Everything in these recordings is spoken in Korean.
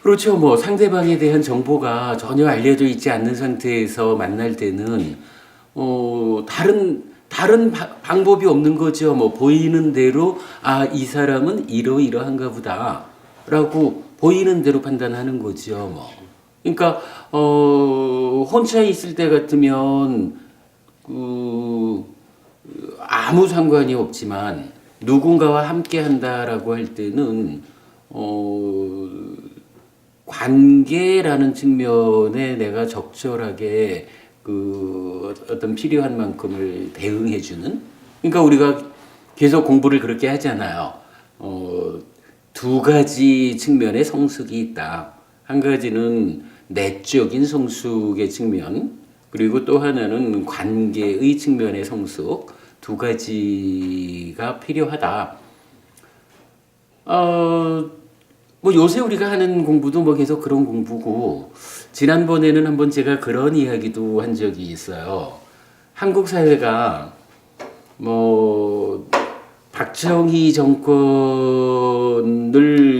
그렇죠. 뭐 상대방에 대한 정보가 전혀 알려져 있지 않는 상태에서 만날 때는 다른 방법이 없는 거죠. 뭐 보이는 대로 아, 이 사람은 이러이러한가 보다라고 보이는 대로 판단하는 거죠. 뭐. 그러니까 혼자 있을 때 같으면 그 아무 상관이 없지만 누군가와 함께 한다라고 할 때는 관계라는 측면에 내가 적절하게 그 어떤 필요한 만큼을 대응해주는. 그러니까 우리가 계속 공부를 그렇게 하잖아요. 두 가지 측면의 성숙이 있다. 한 가지는 내적인 성숙의 측면, 그리고 또 하나는 관계의 측면의 성숙. 두 가지가 필요하다. 뭐 요새 우리가 하는 공부도 뭐 계속 그런 공부고, 지난번에는 한번 제가 그런 이야기도 한 적이 있어요. 한국 사회가 뭐 박정희 정권을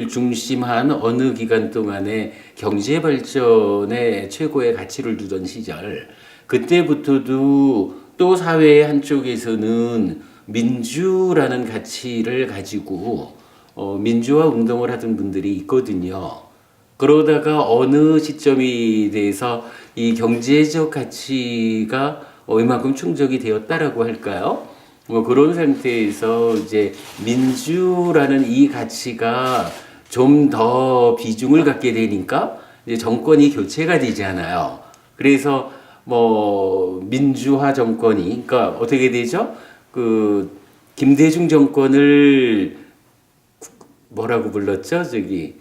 중심한 어느 기간 동안에 경제 발전에 최고의 가치를 두던 시절, 그때부터도 또 사회의 한쪽에서는 민주라는 가치를 가지고 민주화 운동을 하던 분들이 있거든요. 그러다가 어느 시점이 돼서 이 경제적 가치가 이만큼 충족이 되었다라고 할까요? 뭐 그런 상태에서 이제 민주라는 이 가치가 좀 더 비중을 갖게 되니까 이제 정권이 교체가 되잖아요. 그래서 뭐 민주화 정권이, 그러니까 어떻게 되죠? 그 김대중 정권을 뭐라고 불렀죠? 저기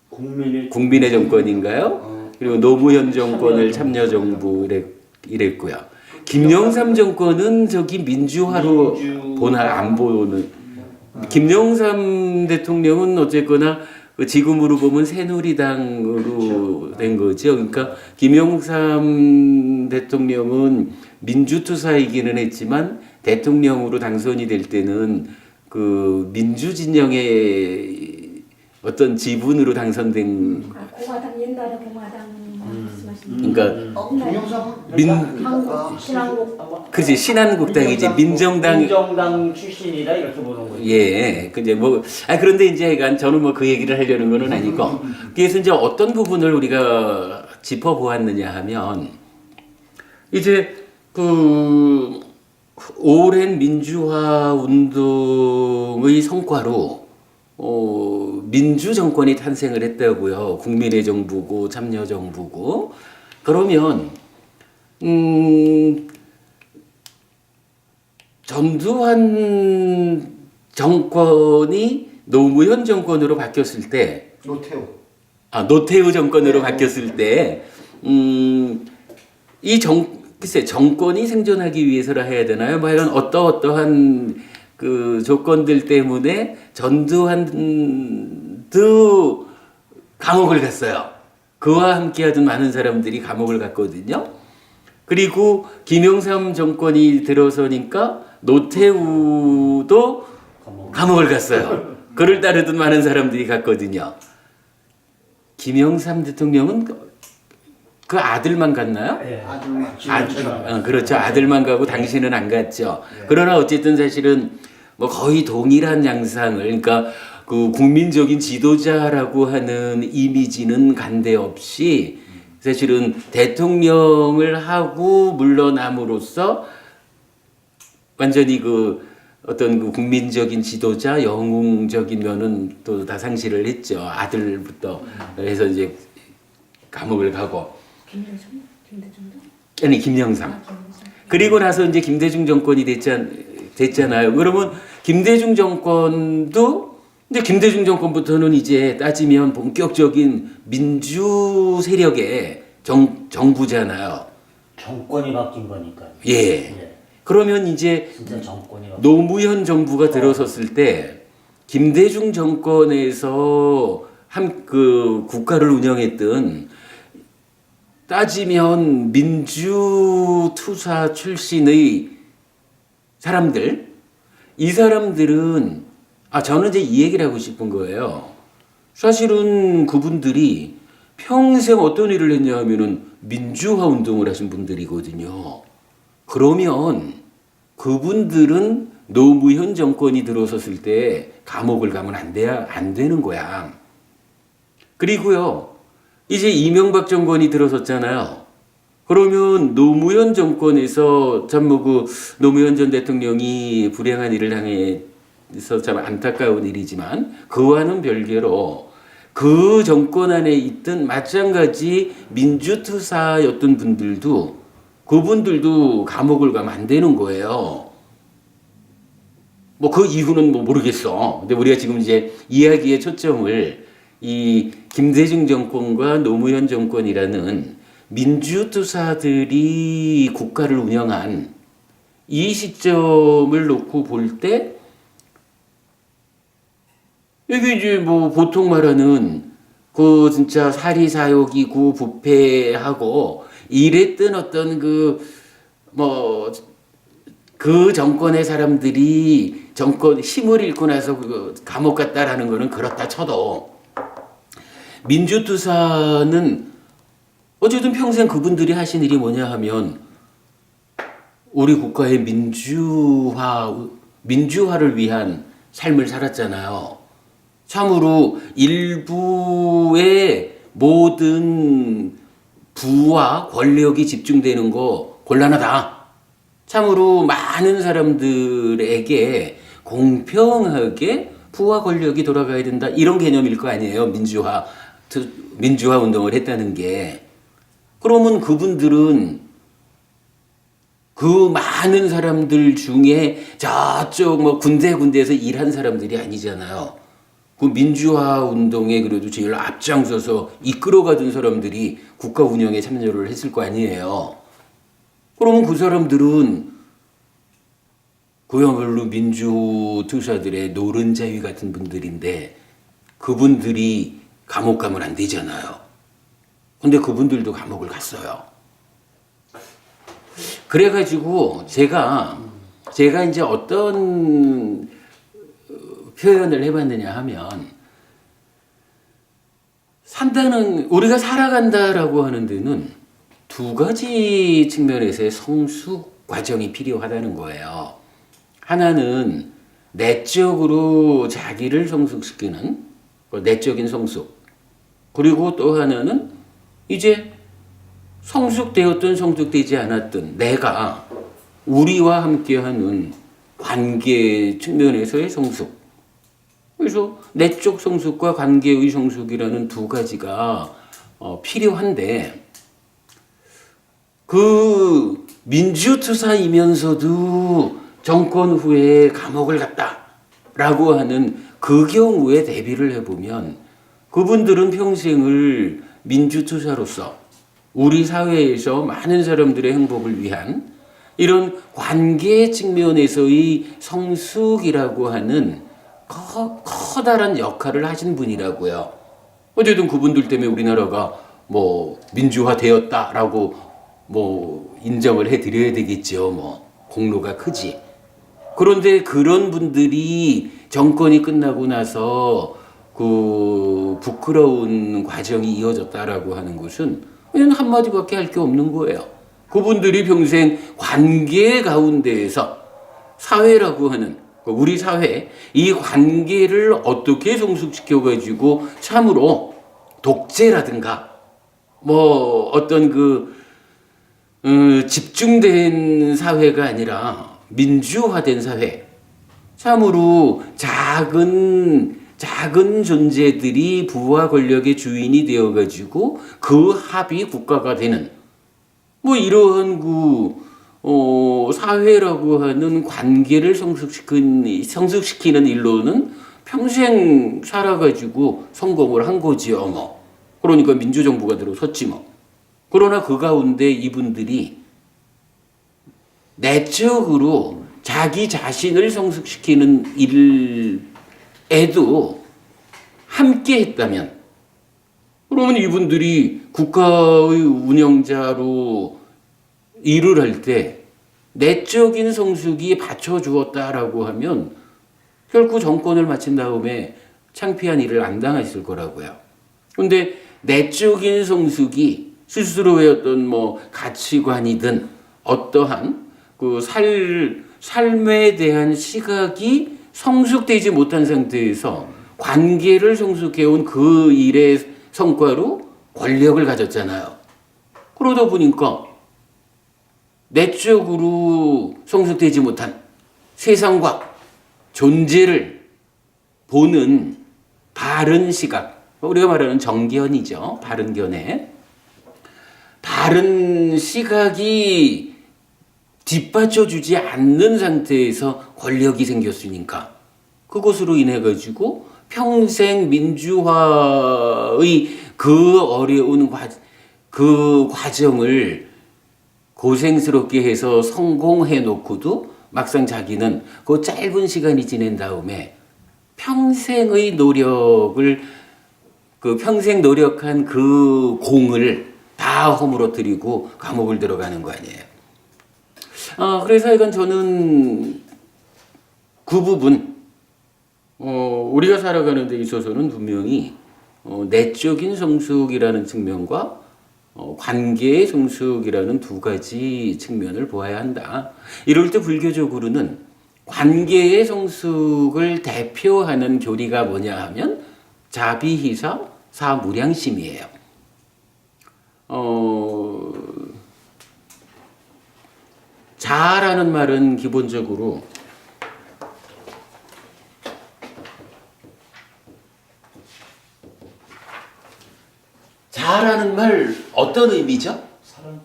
국민의 정권인가요? 그리고 노무현 정권을 참여정부 이랬고요. 김영삼 정권은 저기 민주화로 보나 안 보는. 김영삼 대통령은 어쨌거나 지금으로 보면 새누리당으로 된 거죠. 그러니까 김영삼 대통령은 민주투사이기는 했지만 대통령으로 당선이 될 때는 그 민주진영의 어떤 지분으로 당선된. 공화당 옛날에 공화당 말씀하시는. 그러니까 한국 신한국 그지, 신한국당이지 민정당 출신이다 이렇게 보는 거죠. 예, 근데 뭐 그런데 이제 저는 뭐 그 얘기를 하려는 거는 아니고, 그래서 이제 어떤 부분을 우리가 짚어보았느냐 하면, 이제 그 오랜 민주화 운동의 성과로 민주 정권이 탄생을 했다고요. 국민의 정부고 참여 정부고. 그러면 전두환 정권이 노무현 정권으로 바뀌었을 때, 노태우 정권으로 바뀌었을 때, 글쎄, 정권이 생존하기 위해서라 해야 되나요? 뭐 이런 어떠한 그 조건들 때문에 전두환도 감옥을 갔어요. 그와 함께하던 많은 사람들이 감옥을 갔거든요. 그리고 김영삼 정권이 들어서니까 노태우도 감옥을 갔어요. 그를 따르던 많은 사람들이 갔거든요. 김영삼 대통령은 그 아들만 갔나요? 네. 그렇죠. 아들만 가고 당신은 안 갔죠. 그러나 어쨌든 사실은 뭐 거의 동일한 양상을, 그러니까 그 국민적인 지도자라고 하는 이미지는 간데없이 사실은 대통령을 하고 물러남으로써 완전히 그 어떤 그 국민적인 지도자, 영웅적인 면은 또 다 상실을 했죠. 아들부터 해서 이제 감옥을 가고. 김대중도? 아니, 김영삼. 그리고 나서 이제 김대중 정권이 됐잖아요. 그러면 김대중 정권도 이제 김대중 정권부터는 이제 따지면 본격적인 민주 세력의 정부잖아요. 정권이 바뀐 거니까요. 예. 그러면 이제 진짜 정권이 바뀐 노무현 정부가 들어섰을 때 김대중 정권에서 그 국가를 운영했던, 따지면 민주투사 출신의 사람들, 이 사람들은 저는 이제 이 얘기를 하고 싶은 거예요. 사실은 그분들이 평생 어떤 일을 했냐 하면은 민주화 운동을 하신 분들이거든요. 그러면 그분들은 노무현 정권이 들어섰을 때 감옥을 가면 안 되는 거야. 그리고요, 이제 이명박 정권이 들어섰잖아요. 그러면 노무현 정권에서 참 노무현 전 대통령이 불행한 일을 당해서 참 안타까운 일이지만 그와는 별개로 그 정권 안에 있던 마찬가지 민주투사였던 분들도 그분들도 감옥을 가면 안 되는 거예요. 뭐 그 이유는 뭐 모르겠어. 근데 우리가 지금 이제 이야기의 초점을 이 김대중 정권과 노무현 정권이라는 민주투사들이 국가를 운영한 이 시점을 놓고 볼 때 이게 이제 뭐 보통 말하는 그 진짜 사리사욕이고 부패하고 이랬던 어떤 그 정권의 사람들이 정권 힘을 잃고 나서 그 감옥 갔다라는 거는 그렇다 쳐도 민주투사는 어쨌든 평생 그분들이 하신 일이 뭐냐 하면 우리 국가의 민주화를 위한 삶을 살았잖아요. 참으로 일부의 모든 부와 권력이 집중되는 거 곤란하다. 참으로 많은 사람들에게 공평하게 부와 권력이 돌아가야 된다. 이런 개념일 거 아니에요. 민주화 운동을 했다는 게. 그러면 그분들은 그 많은 사람들 중에 저쪽 뭐 군데군데에서 일한 사람들이 아니잖아요. 그 민주화 운동에 그래도 제일 앞장서서 이끌어가던 사람들이 국가 운영에 참여를 했을 거 아니에요. 그러면 그 사람들은 그야말로 민주투사들의 노른자위 같은 분들인데 그분들이 감옥 가면 안 되잖아요. 근데 그분들도 감옥을 갔어요. 그래가지고 제가 이제 어떤 표현을 해봤느냐 하면 우리가 살아간다라고 하는 데는 두 가지 측면에서의 성숙 과정이 필요하다는 거예요. 하나는 내적으로 자기를 성숙시키는 내적인 성숙. 그리고 또 하나는 이제 성숙되었든 성숙되지 않았든 내가 우리와 함께하는 관계 측면에서의 성숙. 그래서 내적 성숙과 관계의 성숙이라는 두 가지가 필요한데 그 민주투사이면서도 정권 후에 감옥을 갔다라고 하는 그 경우에 대비를 해보면 그분들은 평생을 민주투사로서 우리 사회에서 많은 사람들의 행복을 위한 이런 관계 측면에서의 성숙이라고 하는 커다란 역할을 하신 분이라고요. 어쨌든 그분들 때문에 우리나라가 뭐 민주화되었다라고 뭐 인정을 해드려야 되겠죠. 뭐 공로가 크지. 그런데 그런 분들이 정권이 끝나고 나서 그 부끄러운 과정이 이어졌다라고 하는 것은 그냥 한마디밖에 할 게 없는 거예요. 그분들이 평생 관계 가운데에서 사회라고 하는 우리 사회 이 관계를 어떻게 성숙시켜 가지고 참으로 독재라든가 뭐 어떤 집중된 사회가 아니라 민주화된 사회, 참으로 작은 존재들이 부와 권력의 주인이 되어 가지고 그 합이 국가가 되는 뭐 이러한 사회라고 하는 관계를 성숙시키는 일로는 평생 살아가지고 성공을 한 거지요, 뭐. 그러니까 민주정부가 들어섰지 뭐. 그러나 그 가운데 이분들이 내적으로 자기 자신을 성숙시키는 일에도 함께 했다면, 그러면 이분들이 국가의 운영자로 일을 할 때 내적인 성숙이 받쳐주었다라고 하면 결코 정권을 마친 다음에 창피한 일을 안 당하실 거라고요. 근데 내적인 성숙이 스스로의 어떤 뭐 가치관이든 어떠한 그 삶에 대한 시각이 성숙되지 못한 상태에서 관계를 성숙해온 그 일의 성과로 권력을 가졌잖아요. 그러다 보니까 내적으로 성숙되지 못한 세상과 존재를 보는 바른 시각, 우리가 말하는 정견이죠. 바른 견해. 바른 시각이 뒷받쳐주지 않는 상태에서 권력이 생겼으니까 그것으로 인해 가지고 평생 민주화의 그 어려운 그 과정을 고생스럽게 해서 성공해 놓고도 막상 자기는 그 짧은 시간이 지난 다음에 평생의 노력을 평생 노력한 그 공을 다 허물어뜨리고 감옥을 들어가는 거 아니에요. 그래서 이건 저는 그 부분 우리가 살아가는 데 있어서는 분명히 내적인 성숙이라는 측면과 관계의 성숙이라는 두 가지 측면을 보아야 한다. 이럴 때 불교적으로는 관계의 성숙을 대표하는 교리가 뭐냐 하면 자비희사 사무량심이에요. 자라는 말은 기본적으로 자라는 말 어떤 의미죠? 사랑.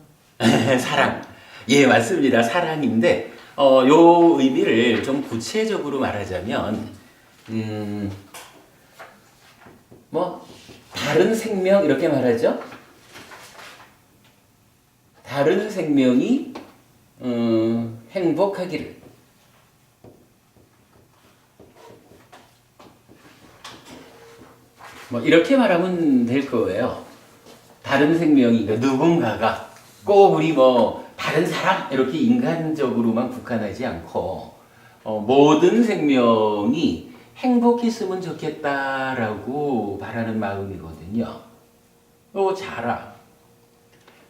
사랑. 예, 맞습니다. 사랑인데 요 의미를 좀 구체적으로 말하자면 뭐 다른 생명 이렇게 말하죠. 다른 생명이 행복하기를. 뭐 이렇게 말하면 될 거예요. 다른 생명이 누군가가 꼭 우리 뭐 다른 사람 이렇게 인간적으로만 국한하지 않고 모든 생명이 행복했으면 좋겠다라고 바라는 마음이거든요. 자라.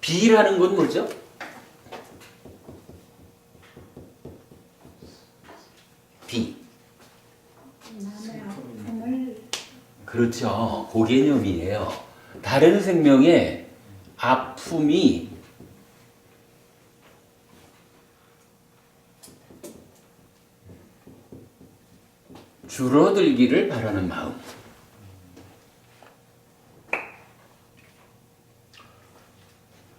비라는 건 뭐죠? 비. 그렇죠. 그 개념이에요. 다른 생명의 아픔이 줄어들기를 바라는 마음.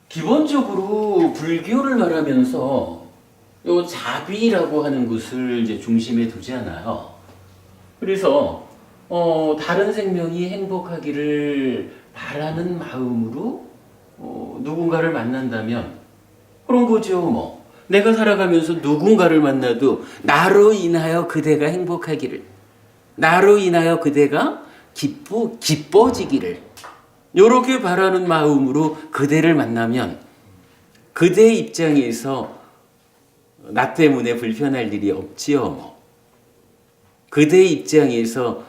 기본적으로 불교를 말하면서 요 자비라고 하는 것을 이제 중심에 두잖아요. 그래서 다른 생명이 행복하기를 바라는 마음으로 누군가를 만난다면 그런 거죠. 뭐 내가 살아가면서 누군가를 만나도 나로 인하여 그대가 행복하기를, 나로 인하여 그대가 기뻐지기를 요렇게 바라는 마음으로 그대를 만나면 그대 입장에서 나 때문에 불편할 일이 없지요. 뭐 그대 입장에서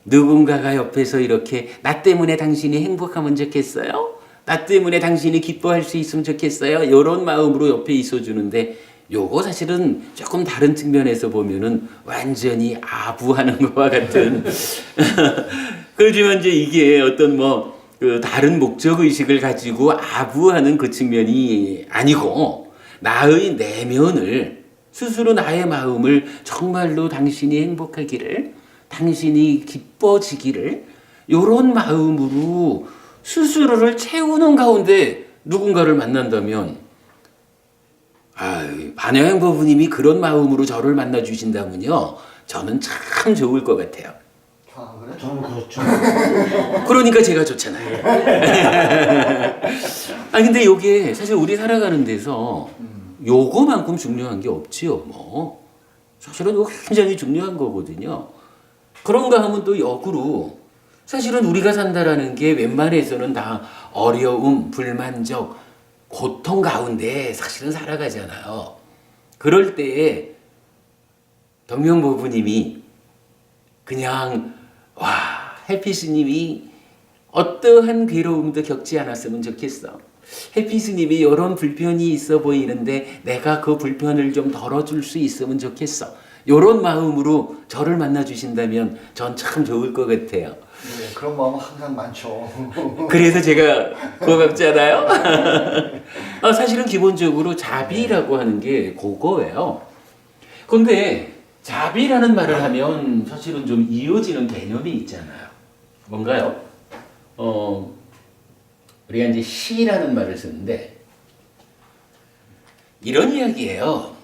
누군가가 옆에서 이렇게 나 때문에 당신이 행복하면 좋겠어요? 나 때문에 당신이 기뻐할 수 있으면 좋겠어요? 이런 마음으로 옆에 있어주는데 요거 사실은 조금 다른 측면에서 보면은 완전히 아부하는 것과 같은 그렇지만 이제 이게 어떤 그 다른 목적 의식을 가지고 아부하는 그 측면이 아니고 나의 내면을 스스로 나의 마음을 정말로 당신이 행복하기를, 당신이 기뻐지기를 이런 마음으로 스스로를 채우는 가운데 누군가를 만난다면 반야행보부님이 그런 마음으로 저를 만나 주신다면요 저는 참 좋을 것 같아요. 그래? 저는 그렇죠. 그러니까 제가 좋잖아요. 근데 요게 사실 우리 살아가는 데서 요거만큼 중요한 게 없지요. 뭐 사실은 이거 굉장히 중요한 거거든요. 그런가 하면 또 역으로 사실은 우리가 산다라는 게 웬만해서는 다 어려움, 불만족, 고통 가운데 사실은 살아가잖아요. 그럴 때에 덕명보부님이 그냥 와 해피 스님이 어떠한 괴로움도 겪지 않았으면 좋겠어. 해피 스님이 이런 불편이 있어 보이는데 내가 그 불편을 좀 덜어줄 수 있으면 좋겠어. 이런 마음으로 저를 만나 주신다면 전 참 좋을 것 같아요. 네, 그런 마음은 항상 많죠. 그래서 제가 고맙잖아요. 사실은 기본적으로 자비라고 하는 게 그거예요. 근데 자비라는 말을 하면 사실은 좀 이어지는 개념이 있잖아요. 뭔가요? 우리가 이제 시라는 말을 쓰는데 이런 이야기예요.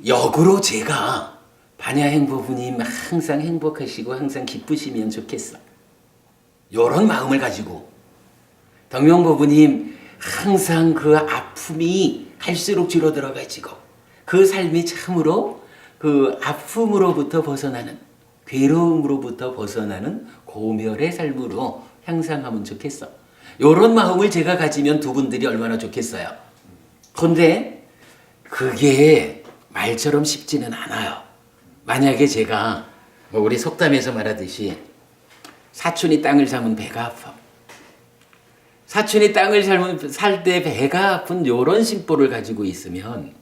역으로 제가 반야행보부님 항상 행복하시고 항상 기쁘시면 좋겠어. 이런 마음을 가지고 덕명보부님 항상 그 아픔이 갈수록 줄어들어가지고 그 삶이 참으로 그 아픔으로부터 벗어나는 괴로움으로부터 벗어나는 고멸의 삶으로 향상하면 좋겠어. 이런 마음을 제가 가지면 두 분들이 얼마나 좋겠어요. 그런데 그게 말처럼 쉽지는 않아요. 만약에 제가 우리 속담에서 말하듯이 사촌이 땅을 사면 배가 아파. 사촌이 땅을 살 때 배가 아픈 이런 심보를 가지고 있으면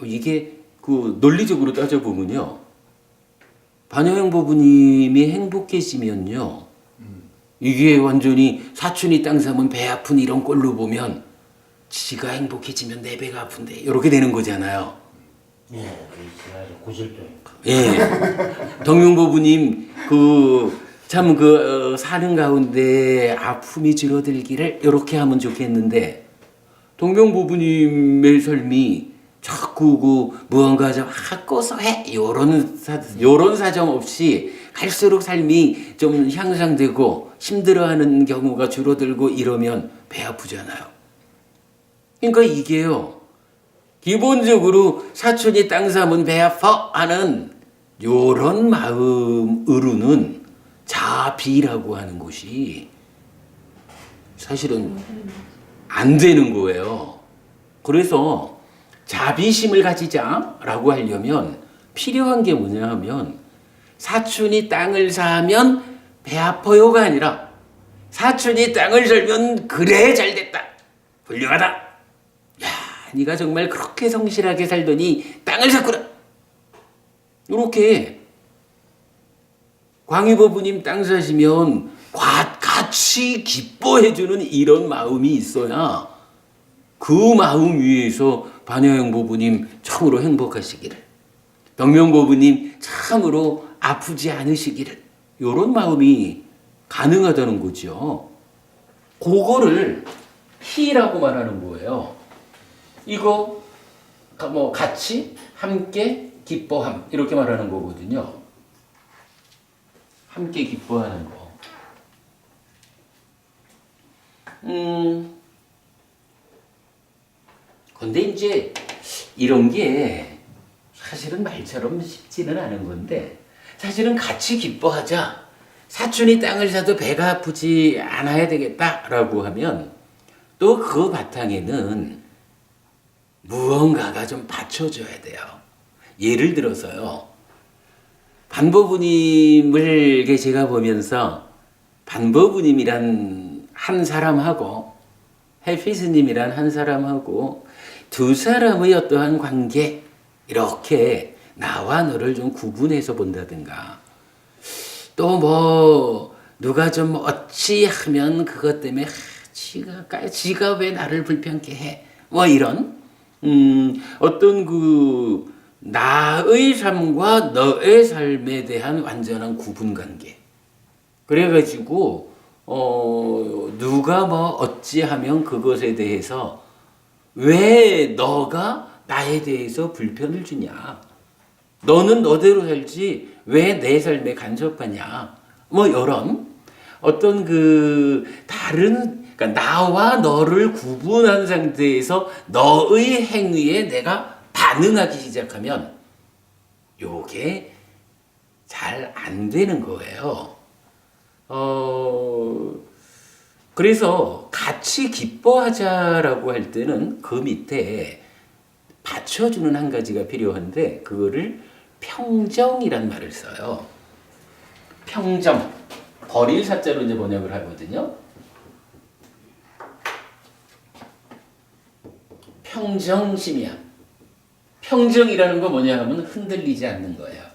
이게 그 논리적으로 따져보면요. 반야행보부님이 행복해지면요. 이게 완전히 사촌이 땅 사면 배 아픈 이런 꼴로 보면 지가 행복해지면 내 배가 아픈데 이렇게 되는 거잖아요. 예, 그렇지. 아주 고질병. 예. 덕명보부님 사는 가운데 아픔이 줄어들기를 이렇게 하면 좋겠는데 덕명보부님의 삶이 자꾸 무언가 좀 고소해 요런 사정 없이 갈수록 삶이 좀 향상되고 힘들어하는 경우가 줄어들고 이러면 배 아프잖아요. 그러니까 이게요. 기본적으로 사촌이 땅 사면 배 아파 하는 요런 마음으로는 자비라고 하는 것이 사실은 안 되는 거예요. 그래서 자비심을 가지자라고 하려면 필요한 게 뭐냐 하면 사촌이 땅을 사면 배 아파요가 아니라 사촌이 땅을 살면 그래 잘됐다. 훌륭하다. 야, 네가 정말 그렇게 성실하게 살더니 땅을 샀구나. 이렇게 광희보부님 땅 사시면 같이 기뻐해주는 이런 마음이 있어야 그 마음 위에서 반야행보부님 참으로 행복하시기를, 덕명보부님 참으로 아프지 않으시기를 이런 마음이 가능하다는 거죠. 그거를 희라고 말하는 거예요. 이거 같이 함께 기뻐함 이렇게 말하는 거거든요. 함께 기뻐하는 거. 근데 이제 이런 게 사실은 말처럼 쉽지는 않은 건데 사실은 같이 기뻐하자. 사촌이 땅을 사도 배가 아프지 않아야 되겠다라고 하면 또 그 바탕에는 무언가가 좀 받쳐줘야 돼요. 예를 들어서요. 반보부님을 제가 보면서 반보부님이란 한 사람하고 해피스님이란 한 사람하고 두 사람의 어떠한 관계 이렇게 나와 너를 좀 구분해서 본다든가 또 누가 좀 어찌 하면 그것 때문에 지가 왜 나를 불편케 해 이런 어떤 나의 삶과 너의 삶에 대한 완전한 구분관계. 그래가지고 누가 어찌하면 그것에 대해서 왜 너가 나에 대해서 불편을 주냐? 너는 너대로 살지 왜 내 삶에 간섭하냐? 이런 어떤 그러니까 나와 너를 구분한 상태에서 너의 행위에 내가 반응하기 시작하면 요게 잘 안 되는 거예요. 그래서 같이 기뻐하자라고 할 때는 그 밑에 받쳐주는 한 가지가 필요한데 그거를 평정이란 말을 써요. 평정. 버릴 사자로 이제 번역을 하거든요. 평정심이야. 평정이라는 거 뭐냐 하면 흔들리지 않는 거예요.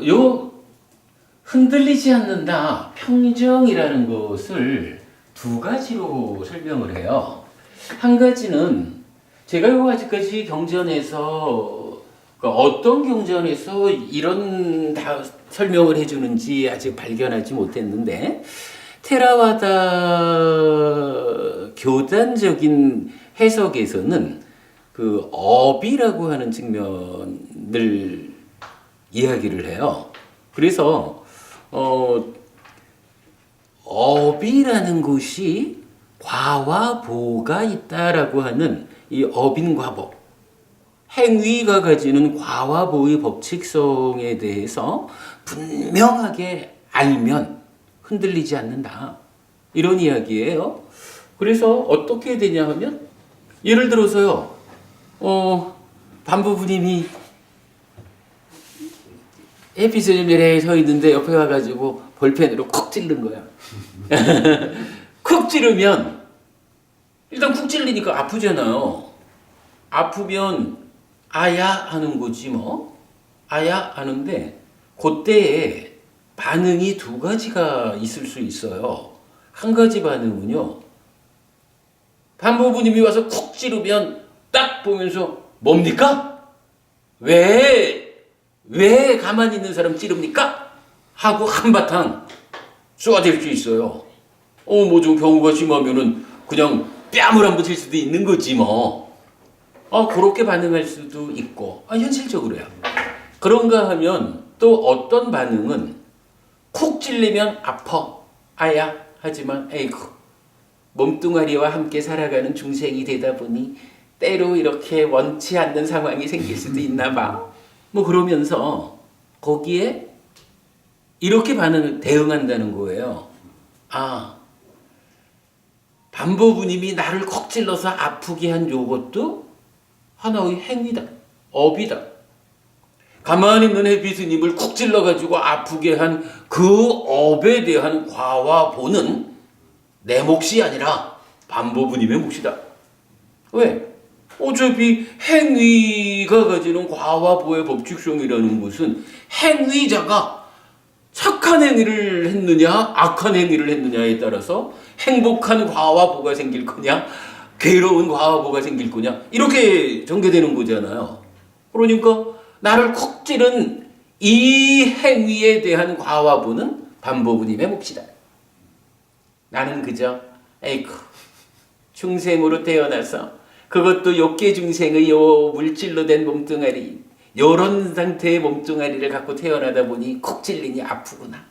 요 흔들리지 않는다. 평정이라는 것을 두 가지로 설명을 해요. 한 가지는 제가 요 아직까지 경전에서 그러니까 어떤 경전에서 이런 다 설명을 해주는지 아직 발견하지 못했는데 테라와다 교단적인 해석에서는 그 업이라고 하는 측면을 이야기를 해요. 그래서 업이라는 것이 과와 보가 있다라고 하는 이 업인과법, 행위가 가지는 과와 보의 법칙성에 대해서 분명하게 알면 흔들리지 않는다. 이런 이야기예요. 그래서 어떻게 되냐 하면 예를 들어서요. 반부부님이 햇빛에 좀 내려 서 있는데 옆에 와가지고 볼펜으로 콕 찌른 거야. 콕 찌르면 일단 쿡 찔리니까 아프잖아요. 아프면 아야 하는 거지 뭐. 아야 하는데 그때에 반응이 두 가지가 있을 수 있어요. 한 가지 반응은요. 반부부님이 와서 쿡 찌르면 딱 보면서 뭡니까? 왜 가만히 있는 사람 찌릅니까? 하고 한바탕 쏘아댈 수 있어요. 뭐 좀 경우가 심하면은 그냥 뺨을 한번 칠 수도 있는 거지 뭐. 그렇게 반응할 수도 있고 현실적으로요. 그런가 하면 또 어떤 반응은 쿡 찔리면 아파 아야 하지만 에이구 몸뚱아리와 함께 살아가는 중생이 되다 보니 때로 이렇게 원치 않는 상황이 생길 수도 있나 봐. 뭐 그러면서 거기에 이렇게 대응한다는 거예요. 반부부님이 나를 콕 찔러서 아프게 한 요것도 하나의 행위다. 업이다. 가만히 있는 해비스님을 콕 찔러가지고 아프게 한 그 업에 대한 과와 보는 내 몫이 아니라 반부부님의 몫이다. 왜? 어차피 행위가 가지는 과와 보의 법칙성이라는 것은 행위자가 착한 행위를 했느냐 악한 행위를 했느냐에 따라서 행복한 과와 보가 생길 거냐 괴로운 과와 보가 생길 거냐 이렇게 전개되는 거잖아요. 그러니까 나를 콕 찌른 이 행위에 대한 과와 보는 반부부님의 몫이다. 나는 그저 에이쿠 중생으로 태어나서 그것도 욕계 중생의 요 물질로 된 몸뚱아리 요런 상태의 몸뚱아리를 갖고 태어나다 보니 콕 찔리니 아프구나.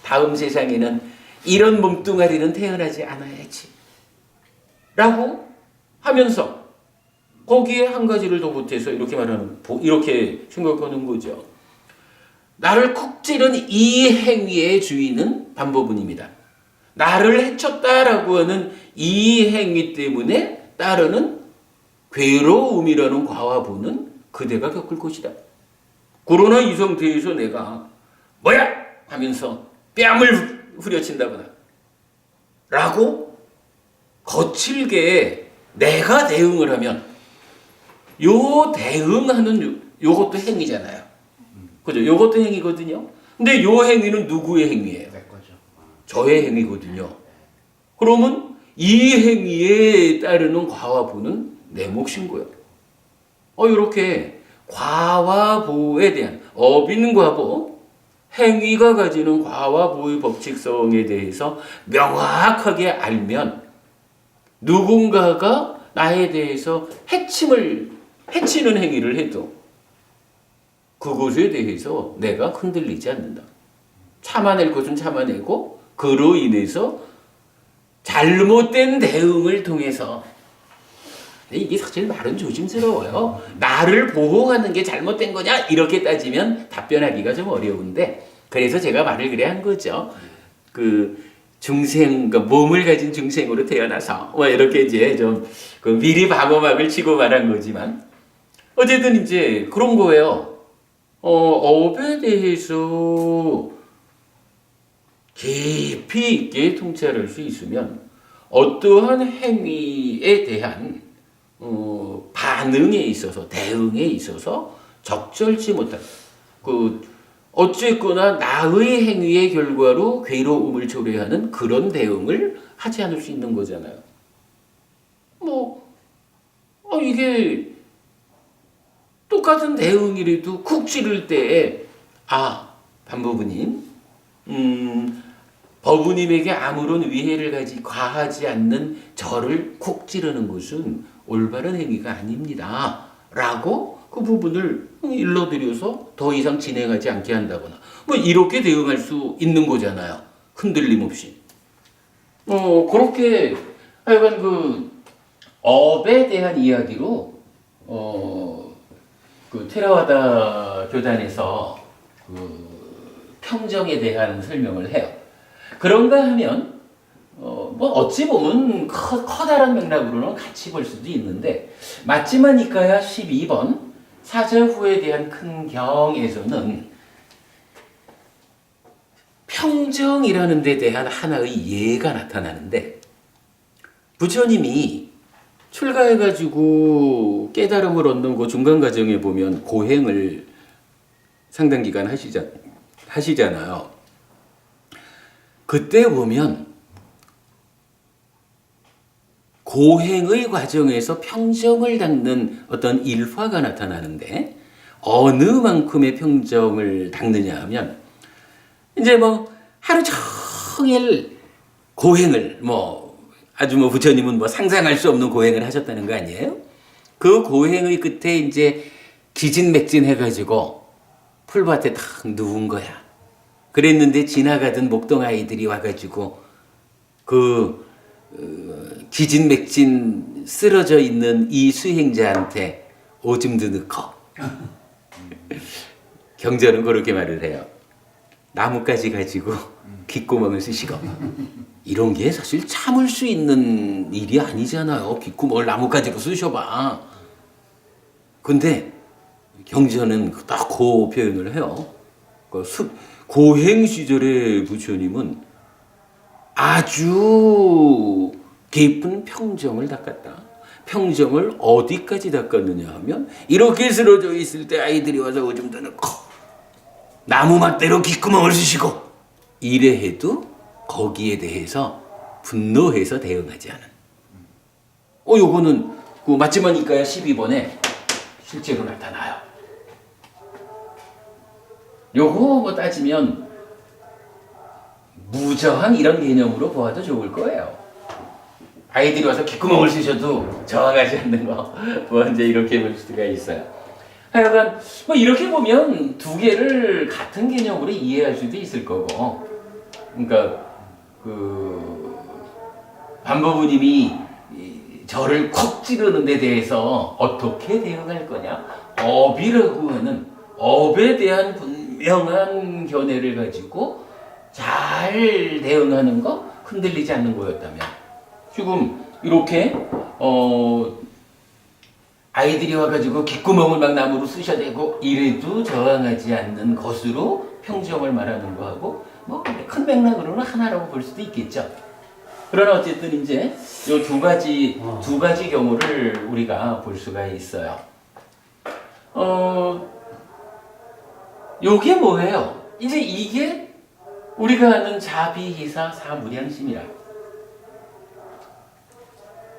다음 세상에는 이런 몸뚱아리는 태어나지 않아야지 라고 하면서 거기에 한 가지를 더 보태서 이렇게 생각하는 거죠. 나를 콕 찌른 이 행위의 주인은 반부부님이다. 나를 해쳤다라고 하는 이 행위 때문에 따르는 괴로움이라는 과와 보는 그대가 겪을 것이다. 그러나 이 상태에서 내가 뭐야 하면서 뺨을 후려친다거나 라고 거칠게 내가 대응을 하면 요 대응하는 요것도 행위잖아요. 그죠? 요것도 행위거든요. 근데 요 행위는 누구의 행위예요? 내 거죠. 저의 행위거든요. 그러면 이 행위에 따르는 과와 보는 내 몫인 거예요. 이렇게 과와 보에 대한 업인과보, 행위가 가지는 과와 보의 법칙성에 대해서 명확하게 알면 누군가가 나에 대해서 해치는 행위를 해도 그것에 대해서 내가 흔들리지 않는다. 참아낼 것은 참아내고 그로 인해서 잘못된 대응을 통해서 이게 사실 말은 조심스러워요. 나를 보호하는 게 잘못된 거냐 이렇게 따지면 답변하기가 좀 어려운데 그래서 제가 말을 그래 한 거죠. 중생, 그러니까 몸을 가진 중생으로 태어나서 뭐 이렇게 이제 좀 그 미리 방어막을 치고 말한 거지만 어쨌든 이제 그런 거예요. 업에 대해서 깊이 있게 통찰할 수 있으면 어떠한 행위에 대한 반응에 있어서 대응에 있어서 적절치 못한 어쨌거나 나의 행위의 결과로 괴로움을 초래하는 그런 대응을 하지 않을 수 있는 거잖아요. 이게 똑같은 대응이라도 쿡 찌를 때에 반부부님, 법부님에게 아무런 위해를 가하지 않는 저를 쿡 찌르는 것은 올바른 행위가 아닙니다. 라고 그 부분을 일러드려서 더 이상 진행하지 않게 한다거나 이렇게 대응할 수 있는 거잖아요. 흔들림 없이. 그렇게 하여간 그 업에 대한 이야기로 그 테라와다 교단에서 그 평정에 대한 설명을 해요. 그런가 하면 어찌 보면 커다란 맥락으로는 같이 볼 수도 있는데 마지막 니까야 12번 사자후에 대한 큰 경에서는 평정이라는 데 대한 하나의 예가 나타나는데 부처님이 출가해가지고 깨달음을 얻는 그 중간 과정에 보면 고행을 상당 기간 하시잖아요. 그때 보면 고행의 과정에서 평정을 닦는 어떤 일화가 나타나는데 어느 만큼의 평정을 닦느냐 하면 이제 하루 종일 고행을 아주 부처님은 상상할 수 없는 고행을 하셨다는 거 아니에요? 그 고행의 끝에 이제 기진맥진 해가지고 풀밭에 탁 누운 거야. 그랬는데 지나가던 목동 아이들이 와가지고 기진맥진 쓰러져 있는 이 수행자한테 오줌도 넣고 경전은 그렇게 말을 해요. 나뭇가지 가지고 귓구멍을 쑤시고 이런 게 사실 참을 수 있는 일이 아니잖아요. 귓구멍을 나뭇가지로 쑤셔봐. 근데 경전은 딱 그 표현을 해요. 고행 시절의 부처님은 아주 깊은 평정을 닦았다. 평정을 어디까지 닦았느냐 하면 이렇게 쓰러져 있을 때 아이들이 와서 오줌도 넣고 나무 막대로 귓구멍을 쑤시고 이래 해도 거기에 대해서 분노해서 대응하지 않은. 요거는 그 마지막이니까야 12번에 실제로 나타나요. 요거 따지면 무저항 이런 개념으로 보아도 좋을 거예요. 아이들이 와서 귓구멍을 쑤셔도 저항하지 않는 거. 이제 이렇게 볼 수가 있어요. 하여간 이렇게 보면 두 개를 같은 개념으로 이해할 수도 있을 거고. 그러니까 반부부님이 저를 콕 찌르는 데 대해서 어떻게 대응할 거냐? 업이라고 하는 업에 대한 분명한 견해를 가지고 잘 대응하는 거, 흔들리지 않는 거였다면 지금 이렇게 아이들이 와가지고 귓구멍을 막 나무로 쑤셔대고 이래도 저항하지 않는 것으로 평정을 말하는 거하고 큰 맥락으로는 하나라고 볼 수도 있겠죠. 그러나 어쨌든 이제 이 두 가지 경우를 우리가 볼 수가 있어요. 요게 뭐예요? 이제 이게 우리가 아는 자비희사 사무량심이라.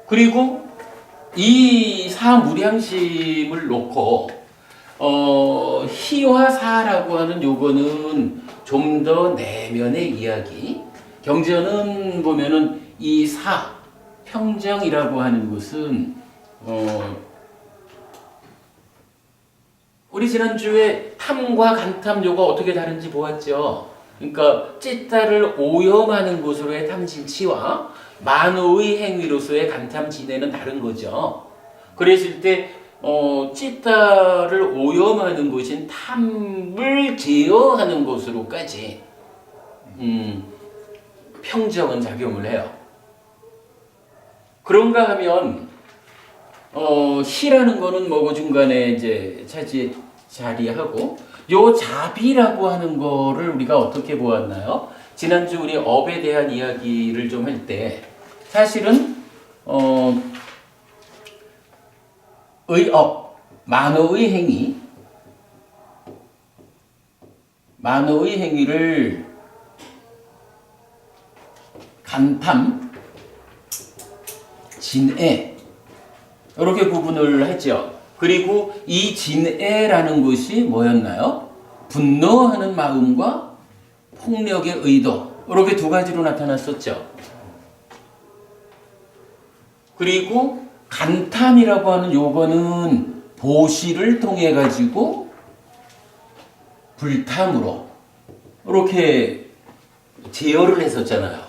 그리고 이 사무량심을 놓고 희와 사라고 하는 요거는 좀 더 내면의 이야기. 경전은 보면은 이 평정이라고 하는 것은 우리 지난주에 탐과 간탐 요가 어떻게 다른지 보았죠. 그러니까 찌따를 오염하는 것으로의 탐진치와 만호의 행위로서의 간탐진해는 다른 거죠. 그랬을 때 찌따를 오염하는 것인 탐을 제어하는 것으로까지 평정은 작용을 해요. 그런가 하면 시라는 거는 뭐고 중간에 이제 자리하고 요 자비라고 하는 거를 우리가 어떻게 보았나요? 지난주 우리 업에 대한 이야기를 좀 할 때 사실은 의업, 만호의 행위를 간탐, 진애 이렇게 구분을 했죠. 그리고 이 진애라는 것이 뭐였나요? 분노하는 마음과 폭력의 의도 이렇게 두 가지로 나타났었죠. 그리고 간탐이라고 하는 요거는 보시를 통해 가지고 불탐으로 이렇게 제어를 했었잖아요.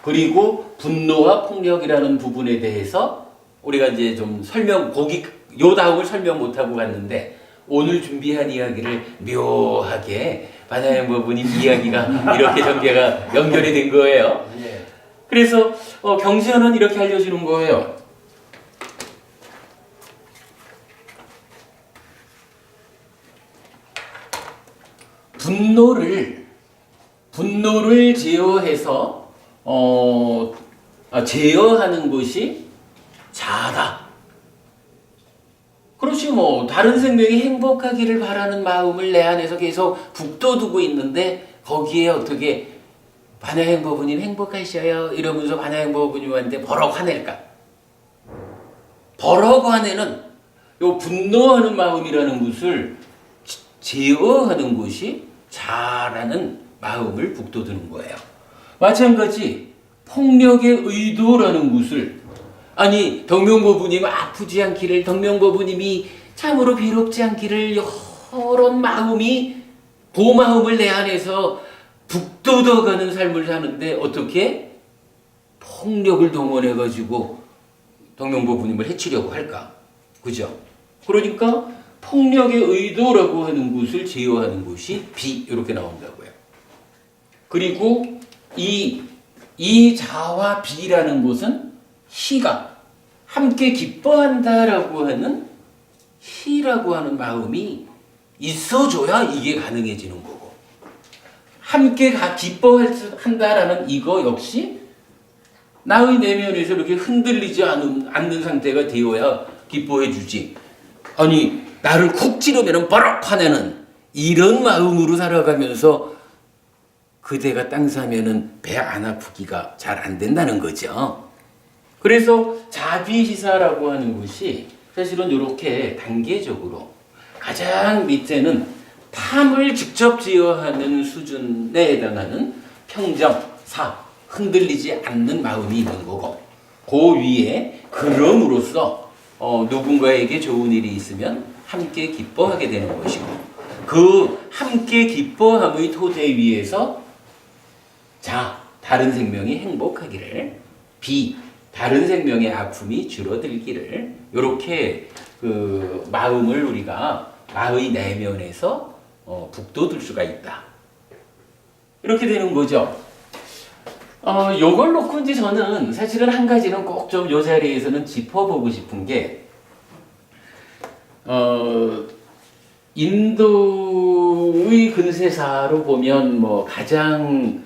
그리고 분노와 폭력이라는 부분에 대해서 우리가 이제 좀 요 다음을 설명 못하고 갔는데 오늘 준비한 이야기를 묘하게 반야행법부님 이야기가 이렇게 전개가 연결이 된 거예요. 그래서 경전은 이렇게 알려주는 거예요. 분노를 제어해서 제어하는 것이 자아다. 그렇지 뭐 다른 생명이 행복하기를 바라는 마음을 내 안에서 계속 북돋우고 있는데 거기에 어떻게 반야행법부님 행복하셔요 이러면서 반야행법부님한테 버럭 화낼까? 버럭 화내는 요 분노하는 마음이라는 것을 제어하는 것이 자라는 마음을 북돋우는 거예요. 마찬가지 폭력의 의도라는 것을 아니 덕명법부님 아프지 않기를 덕명법부님이 참으로 괴롭지 않기를 이런 마음이 그 마음을 내 안에서 북돋아가는 삶을 사는데 어떻게 폭력을 동원해가지고 덕명법부님을 해치려고 할까? 그죠? 그러니까 폭력의 의도라고 하는 것을 제어하는 것이 비 이렇게 나온다고요. 그리고 이 자와 비라는 것은 희가 함께 기뻐한다라고 하는 희라고 하는 마음이 있어줘야 이게 가능해지는 거고 함께 기뻐한다라는 이거 역시 나의 내면에서 이렇게 흔들리지 않는 상태가 되어야 기뻐해 주지. 아니 나를 쿡 찌르면 버럭 화내는 이런 마음으로 살아가면서 그대가 땅 사면은 배 안 아프기가 잘 안 된다는 거죠. 그래서 자비시사라고 하는 것이 사실은 이렇게 단계적으로 가장 밑에는 탐을 직접 제어하는 수준에 해당하는 평정, 사, 흔들리지 않는 마음이 있는 거고 그 위에 그럼으로써 누군가에게 좋은 일이 있으면 함께 기뻐하게 되는 것이고 그 함께 기뻐함의 토대 위에서 자, 다른 생명이 행복하기를 비, 다른 생명의 아픔이 줄어들기를 이렇게 그 마음을 우리가 나의 내면에서 북돋을 수가 있다. 이렇게 되는 거죠. 요걸 놓고 이제 저는 사실은 한 가지는 꼭 좀 요 자리에서는 짚어보고 싶은 게 인도의 근세사로 보면 뭐 가장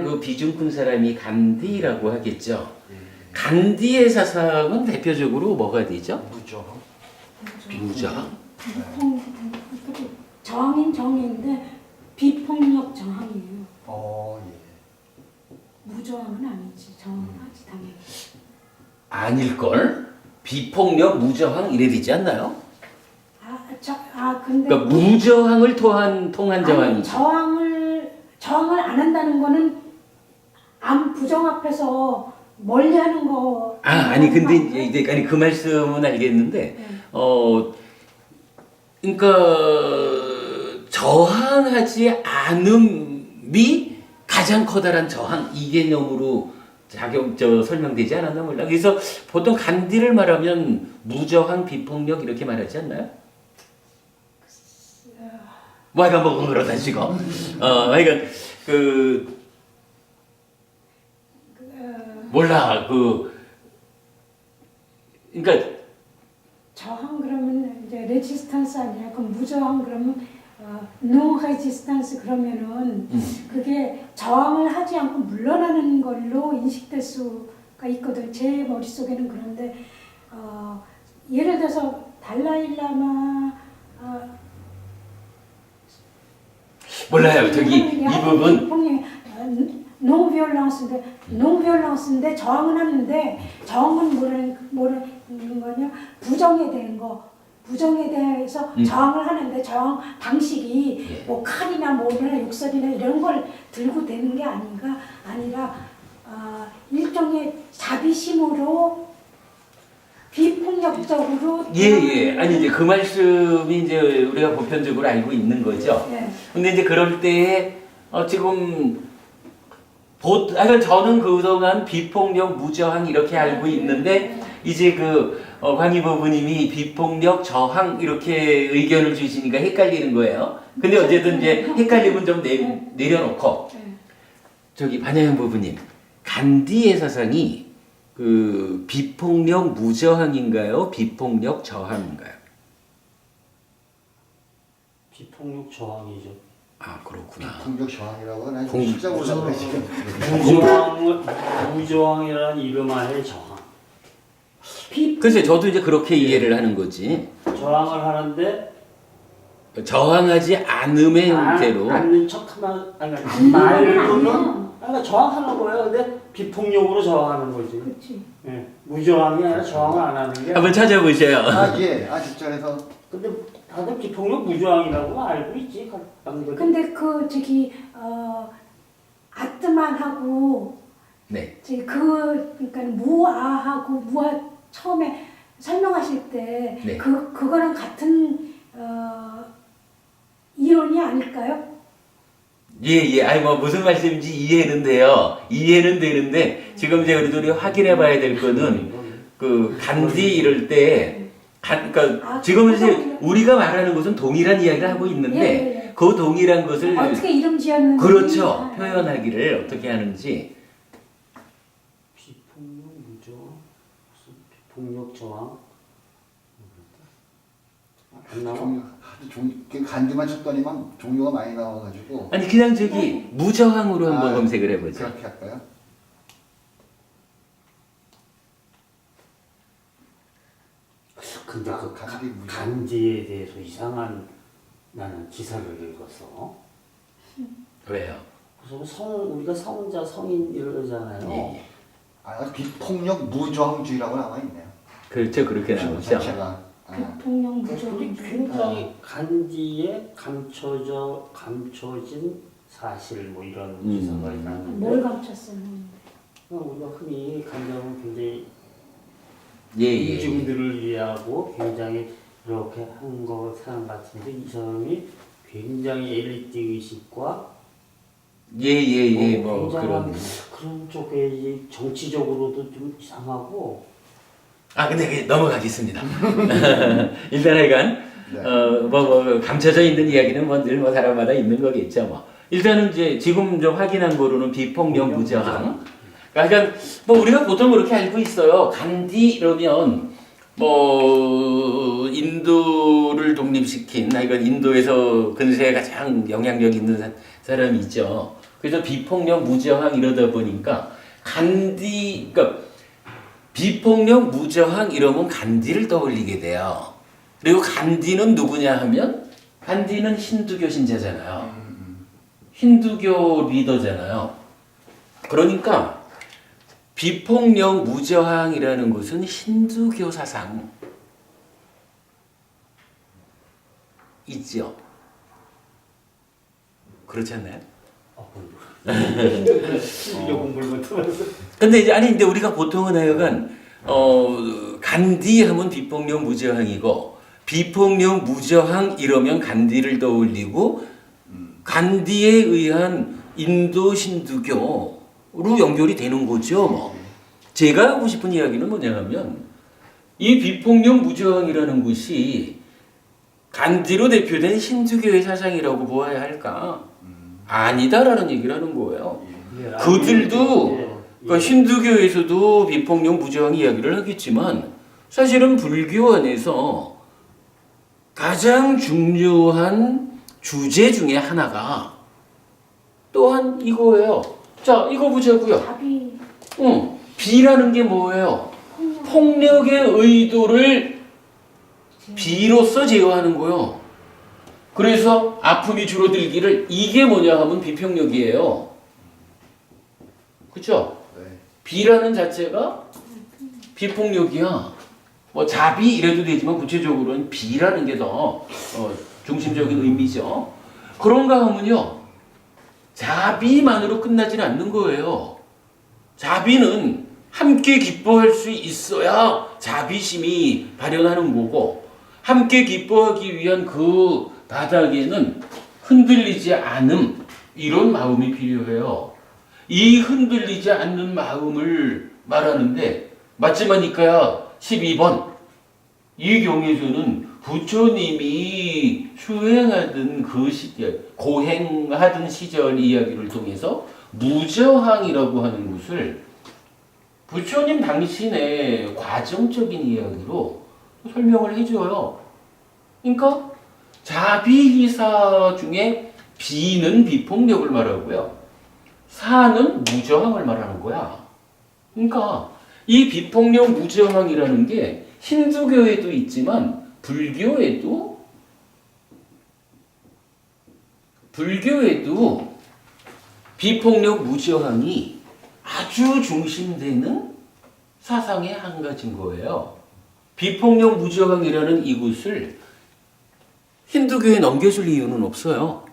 그 비중 큰 사람이 간디라고 하겠죠. 간디의 사상은 대표적으로 뭐가 되죠? 무저. 저항인 정의인데 비폭력 저항이에요. 무저항은 아니지. 저항은 하지 당연히. 아닐걸? 비폭력, 무저항 이래 되지 않나요? 근데 그러니까 무저항을 통한 저항이죠. 저항을 안 한다는 거는 안 부정 앞에서 멀리하는 거. 아니 근데 이제 아니 그 말씀은 알겠는데 그러니까 저항하지 않음이 가장 커다란 저항 이 개념으로 설명되지 않았나 몰라. 그래서 보통 간디를 말하면 무저항, 비폭력 이렇게 말하지 않나요? 뭐 하여간 뭐 그러다 지금 하여간 몰라 그러니까 저항 그러면 이제 레지스탄스 아니야? 그럼 무저항 그러면 노 레지스탄스 그러면은 그게 저항을 하지 않고 물러나는 걸로 인식될 수가 있거든. 제 머릿속에는. 그런데 예를 들어서 달라일라마 몰라요. 저기 이 부분 노비올랑스인데 저항은 하는데 저항은 뭐라는 거냐? 부정에 대한 거. 부정에 대해서 저항을 하는데 저항 방식이 뭐 칼이나 뭐나 욕설이나 이런 걸 들고 되는 게 아니라 일종의 자비심으로 비폭력적으로 예. 아니 이제 그 말씀이 이제 우리가 보편적으로 알고 있는 거죠. 예. 근데 이제 그럴 때에 지금 하여간 저는 그동안 비폭력 무저항 이렇게 알고 있는데 이제 광희 부부님이 비폭력 저항 이렇게 의견을 주시니까 헷갈리는 거예요. 근데 어쨌든 이제 헷갈림은 좀 내려놓고 저기 반야연 부부님, 간디의 사상이 비폭력 무저항인가요? 비폭력 저항인가요? 비폭력 저항이죠. 아 그렇구나. 공격 저항이라고 난 공- 진짜 몰랐네 지금. 무저항이라는 이름 아래 저항. 글쎄 저도 이제 그렇게 이해를 하는 거지. 저항을 하는데 저항하지 않음의 형태로. 않는 척하면 않는 말로는 그러니까 저항하는 거예요. 근데 비폭력으로 저항하는 거지. 그렇지. 예. 무저항이 아니라 저항을 안 하는 게. 한번 찾아보세요. 직전에서 근데 다들 비폭력 무저항이라고 알고 있지. 근데 아트만하고 네. 그러니까 무아 처음에 설명하실 때 네. 그거랑 같은 이론이 아닐까요? 예. 아니 뭐 무슨 말씀인지 이해는 돼요. 이해는 되는데 지금 이제 우리 확인해 봐야 될 거는 간디 이럴 때 그러니까 지금 이제 우리가 말하는 것은 동일한 이야기를 하고 있는데 예. 그 동일한 것을 어떻게 이름 지었는지 그렇죠. 표현하기를 어떻게 하는지. 비폭력 무저항, 무슨 비폭력 저항. 안 나와? 간지만 쳤더니만 종류가 많이 나와가지고 아니 그냥 저기 무저항으로 한번 검색을 해보죠. 그렇게 할까요? 근데 간디 무저항. 간디에 대해서 이상한 나는 기사를 읽었어. 왜요? 그래서 우리가 성자 성인 이러잖아요. 예. 비폭력 무저항주의라고 나와 있네요. 그렇죠. 그렇게 나오죠. 자체가 비폭력 무조건 굉장히 간디에 감춰진 사실 뭐 이런 기사가 있는데 뭘 감췄어요? 우리가 흔히 간디하면 굉장히 예. 인중들을 위하고 굉장히 이렇게 한 거 사람 같은데 이 사람이 굉장히 엘리트 의식과 예. 뭐 굉장한 그런. 그런 쪽에 이제 정치적으로도 좀 이상하고. 근데 넘어가겠습니다. 일단 하여간 네. 감춰져 있는 이야기는 늘 사람마다 있는 거겠죠. 뭐 일단은 이제 지금 좀 확인한 거로는 비폭력 무저항. 그러니까 뭐 우리가 보통 그렇게 알고 있어요. 간디 이러면 뭐 인도를 독립시킨 이건 인도에서 근세에 가장 영향력 있는 사람이죠. 그래서 비폭력 무저항 이러다 보니까 그러니까 비폭력 무저항 이러면 간디를 떠올리게 돼요. 그리고 간디는 누구냐 하면 간디는 힌두교 신자잖아요. 힌두교 리더잖아요. 그러니까 비폭력 무저항이라는 것은 힌두교 사상 있죠. 그렇지 않나요? 신비교 공부를 못하면서. 근데 우리가 보통은 하여간 간디 하면 비폭력 무저항이고 비폭력 무저항 이러면 간디를 떠올리고 간디에 의한 인도 신두교로 연결이 되는 거죠. 뭐. 제가 하고 싶은 이야기는 뭐냐면 이 비폭력 무저항이라는 것이 간디로 대표된 힌두교의 사상이라고 보아야 할까? 아니다라는 얘기를 하는 거예요. 그들도 그러니까 힌두교에서도 비폭력 무저항 이야기를 하겠지만 사실은 불교 안에서 가장 중요한 주제 중에 하나가 또한 이거예요. 자, 이거 보자고요. 답이 비라는 게 뭐예요? 폭력의 의도를 비로써 제어하는 거요. 그래서 아픔이 줄어들기를 이게 뭐냐 하면 비폭력이에요. 그렇죠? 네. 비라는 자체가 비폭력이야. 뭐 자비 이래도 되지만 구체적으로는 비라는 게 더 중심적인 의미죠. 그런가 하면요. 자비만으로 끝나지는 않는 거예요. 자비는 함께 기뻐할 수 있어야 자비심이 발현하는 거고 함께 기뻐하기 위한 그 바닥에는 흔들리지 않음 이런 마음이 필요해요. 이 흔들리지 않는 마음을 말하는데 마지막이니까야 12번 이 경에서는 부처님이 수행하던 그 시절 고행하던 시절 이야기를 통해서 무저항이라고 하는 것을 부처님 당신의 과정적인 이야기로 설명을 해줘요. 그러니까 자비기사 중에 비는 비폭력을 말하고요. 사는 무저항을 말하는 거야. 그러니까 이 비폭력 무저항이라는 게 힌두교에도 있지만 불교에도 비폭력 무저항이 아주 중심되는 사상의 한 가지인 거예요. 비폭력 무저항이라는 이것을 힌두교에 넘겨줄 이유는 없어요.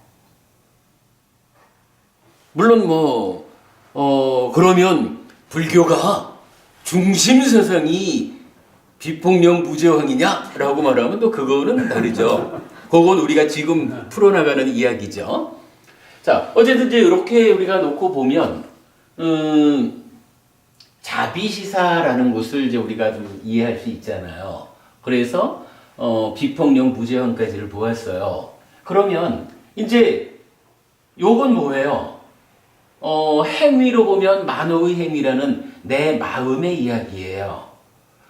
물론 그러면 불교가 중심 사상이 비폭력 무저항이냐라고 말하면 또 그거는 다르죠. 그건 우리가 지금 풀어나가는 이야기죠. 자, 어쨌든 이제 이렇게 우리가 놓고 보면 자비시사라는 것을 이제 우리가 좀 이해할 수 있잖아요. 그래서 비폭력 무저항까지를 보았어요. 그러면 이제 요건 뭐예요? 행위로 보면 만호의 행위라는 내 마음의 이야기예요.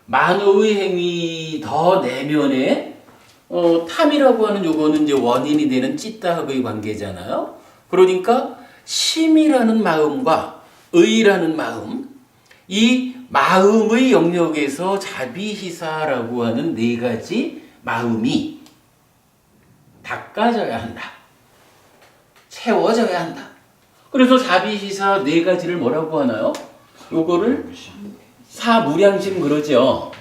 만호의 행위 더 내면에 탐이라고 하는 요거는 이제 원인이 되는 찌따하고의 관계잖아요. 그러니까 심이라는 마음과 의라는 마음, 이 마음의 영역에서 자비시사라고 하는 네 가지 마음이 닦아져야 한다. 채워져야 한다. 그래서 자비시사 네 가지를 뭐라고 하나요? 요거를 사무량심 그러죠.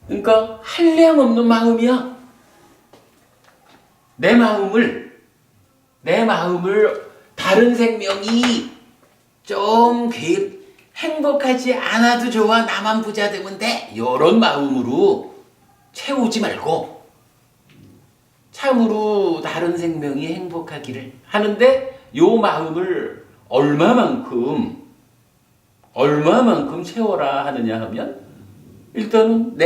그러니까 한량 없는 마음이야. 내 마음을 다른 생명이 좀 행복하지 않아도 좋아 나만 부자 되면 돼. 이런 마음으로 채우지 말고 참으로 다른 생명이 행복하기를 하는데 요 마음을 얼마만큼 채워라 하느냐 하면 일단은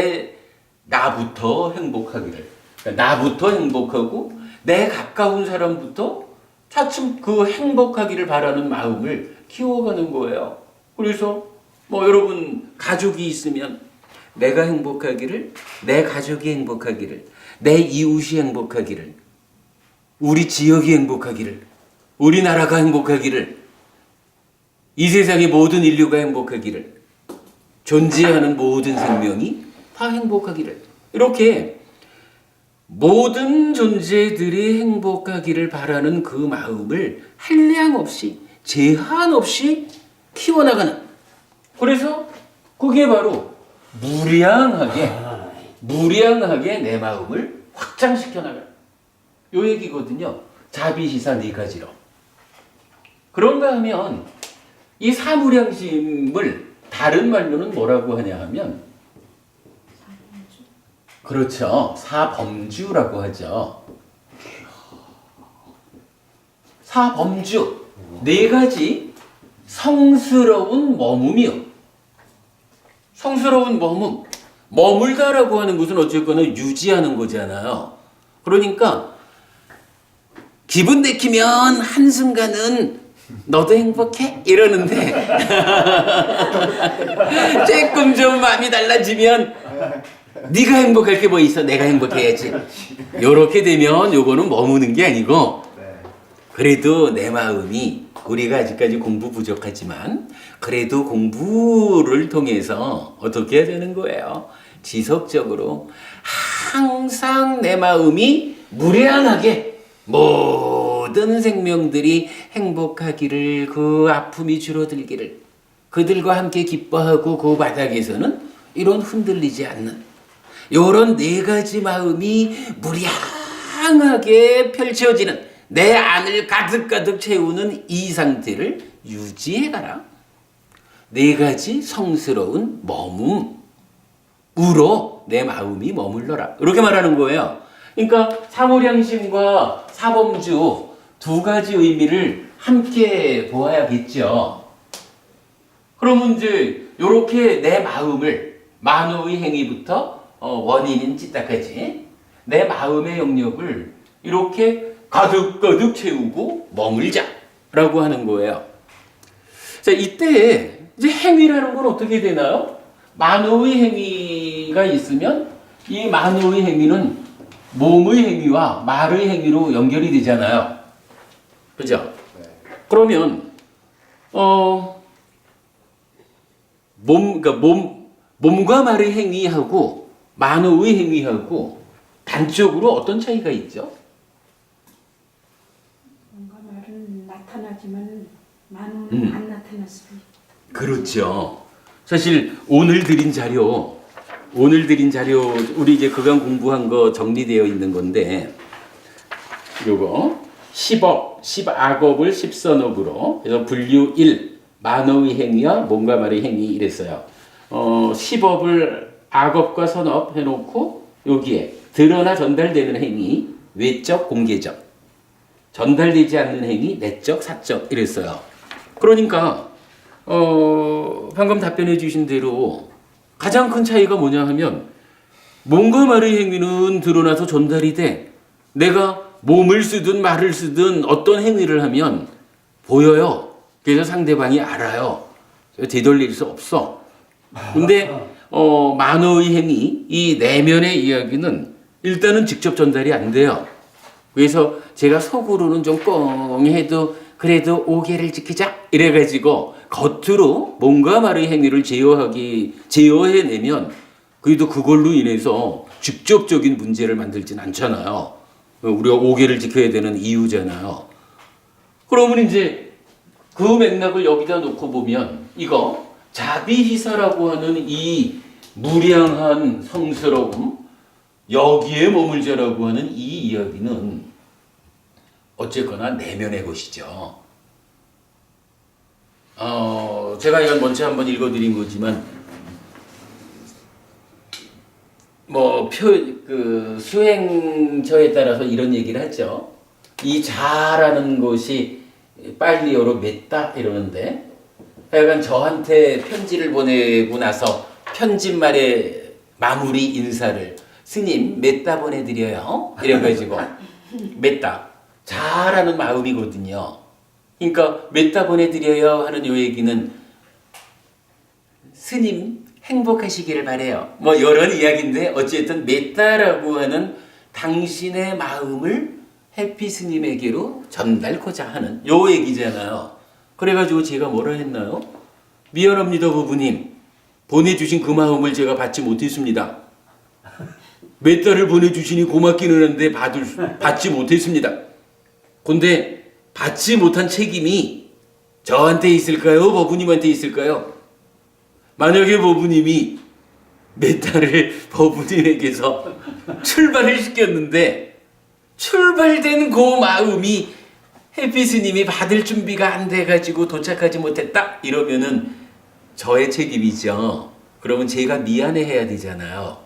나부터 행복하기를, 그러니까 나부터 행복하고 내 가까운 사람부터 차츰 그 행복하기를 바라는 마음을 키워가는 거예요. 그래서 여러분 가족이 있으면 내가 행복하기를, 내 가족이 행복하기를, 내 이웃이 행복하기를, 우리 지역이 행복하기를, 우리나라가 행복하기를, 이 세상의 모든 인류가 행복하기를, 존재하는 모든 생명이 다 행복하기를, 이렇게 모든 존재들이 행복하기를 바라는 그 마음을 한량 없이 제한 없이 키워나가는, 그래서 그게 바로 무량하게 내 마음을 확장시켜 나가는 요 얘기거든요. 자비시사 네 가지로. 그런가 하면 이 사무량심을 다른 말로는 뭐라고 하냐 하면 그렇죠. 사범주라고 하죠. 사범주 네 가지 성스러운 머뭅이요. 성스러운 머뭅. 머물다라고 하는 것은 어쨌거나 유지하는 거잖아요. 그러니까 기분 내키면 한순간은 너도 행복해? 이러는데 조금 좀 마음이 달라지면 네가 행복할 게 뭐 있어? 내가 행복해야지. 요렇게 되면 요거는 머무는 게 아니고 네. 그래도 내 마음이 우리가 아직까지 공부 부족하지만 그래도 공부를 통해서 어떻게 해야 되는 거예요? 지속적으로 항상 내 마음이 무량하게 모든 생명들이 행복하기를 그 아픔이 줄어들기를 그들과 함께 기뻐하고 그 바닥에서는 이런 흔들리지 않는 요런 네 가지 마음이 무량하게 펼쳐지는 내 안을 가득가득 채우는 이 상태를 유지해가라. 네 가지 성스러운 머움으로 내 마음이 머물러라. 이렇게 말하는 거예요. 그러니까 사무량심과 사범주 두 가지 의미를 함께 보아야겠죠. 그러면 이제 이렇게 내 마음을 만호의 행위부터 원인인 찌따까지 내 마음의 영역을 이렇게 가득가득 채우고 머물자라고 하는 거예요. 자, 이때 이제 행위라는 건 어떻게 되나요? 만호의 행위가 있으면 이 만호의 행위는 몸의 행위와 말의 행위로 연결이 되잖아요. 그죠? 네. 그러면 몸과 말의 행위하고 만호의 행위하고 단적으로 어떤 차이가 있죠? 뭔가 말은 나타나지만 만호는 안 나타날 수도 있고. 그렇죠. 사실 오늘 드린 자료 우리 이제 그간 공부한 거 정리되어 있는 건데 요거 10악업을 10선업으로 그래서 분류 1 만호의 행위와 몸과 말의 행위 이랬어요. 10업을 악업과 선업 해놓고 여기에 드러나 전달되는 행위 외적 공개적 전달되지 않는 행위 내적 사적 이랬어요. 그러니까 방금 답변해 주신 대로 가장 큰 차이가 뭐냐 하면 몸과 말의 행위는 드러나서 전달이 돼. 내가 몸을 쓰든 말을 쓰든 어떤 행위를 하면 보여요. 그래서 상대방이 알아요. 되돌릴 수 없어. 근데 만호의 행위, 이 내면의 이야기는 일단은 직접 전달이 안 돼요. 그래서 제가 속으로는 좀 꽁해도 그래도 오개를 지키자 이래가지고 겉으로 몸과 말의 행위를 제어해내면 그래도 그걸로 인해서 직접적인 문제를 만들진 않잖아요. 우리가 오개를 지켜야 되는 이유잖아요. 그러면 이제 그 맥락을 여기다 놓고 보면 이거 자비희사라고 하는 이 무량한 성스러움 여기에 머물자라고 하는 이 이야기는 어쨌거나 내면의 것이죠. 제가 이건 먼저 한번 읽어드린 거지만 수행처에 따라서 이런 얘기를 하죠. 이 자라는 것이 빨리어로 맺다 이러는데 하여간 저한테 편지를 보내고 나서 편집말에 마무리 인사를 스님 맺다 보내드려요 이래가지고 맺다 자라는 마음이거든요. 그러니까 맺다 보내드려요 하는 요 얘기는 스님 행복하시기를 바래요. 이런 이야기인데 어쨌든 맺다라고 하는 당신의 마음을 해피 스님에게로 전달코자 하는 요 얘기잖아요. 그래가지고 제가 뭐라 했나요? 미안합니다 부부님. 보내주신 그 마음을 제가 받지 못했습니다. 맺다를 보내주시니 고맙기는 한데 받지 못했습니다. 근데 받지 못한 책임이 저한테 있을까요? 버부님한테 있을까요? 만약에 버부님이 맺다를 버부님에게서 출발을 시켰는데 출발된 그 마음이 해피스님이 받을 준비가 안 돼가지고 도착하지 못했다 이러면은 저의 책임이죠. 그러면 제가 미안해해야 되잖아요.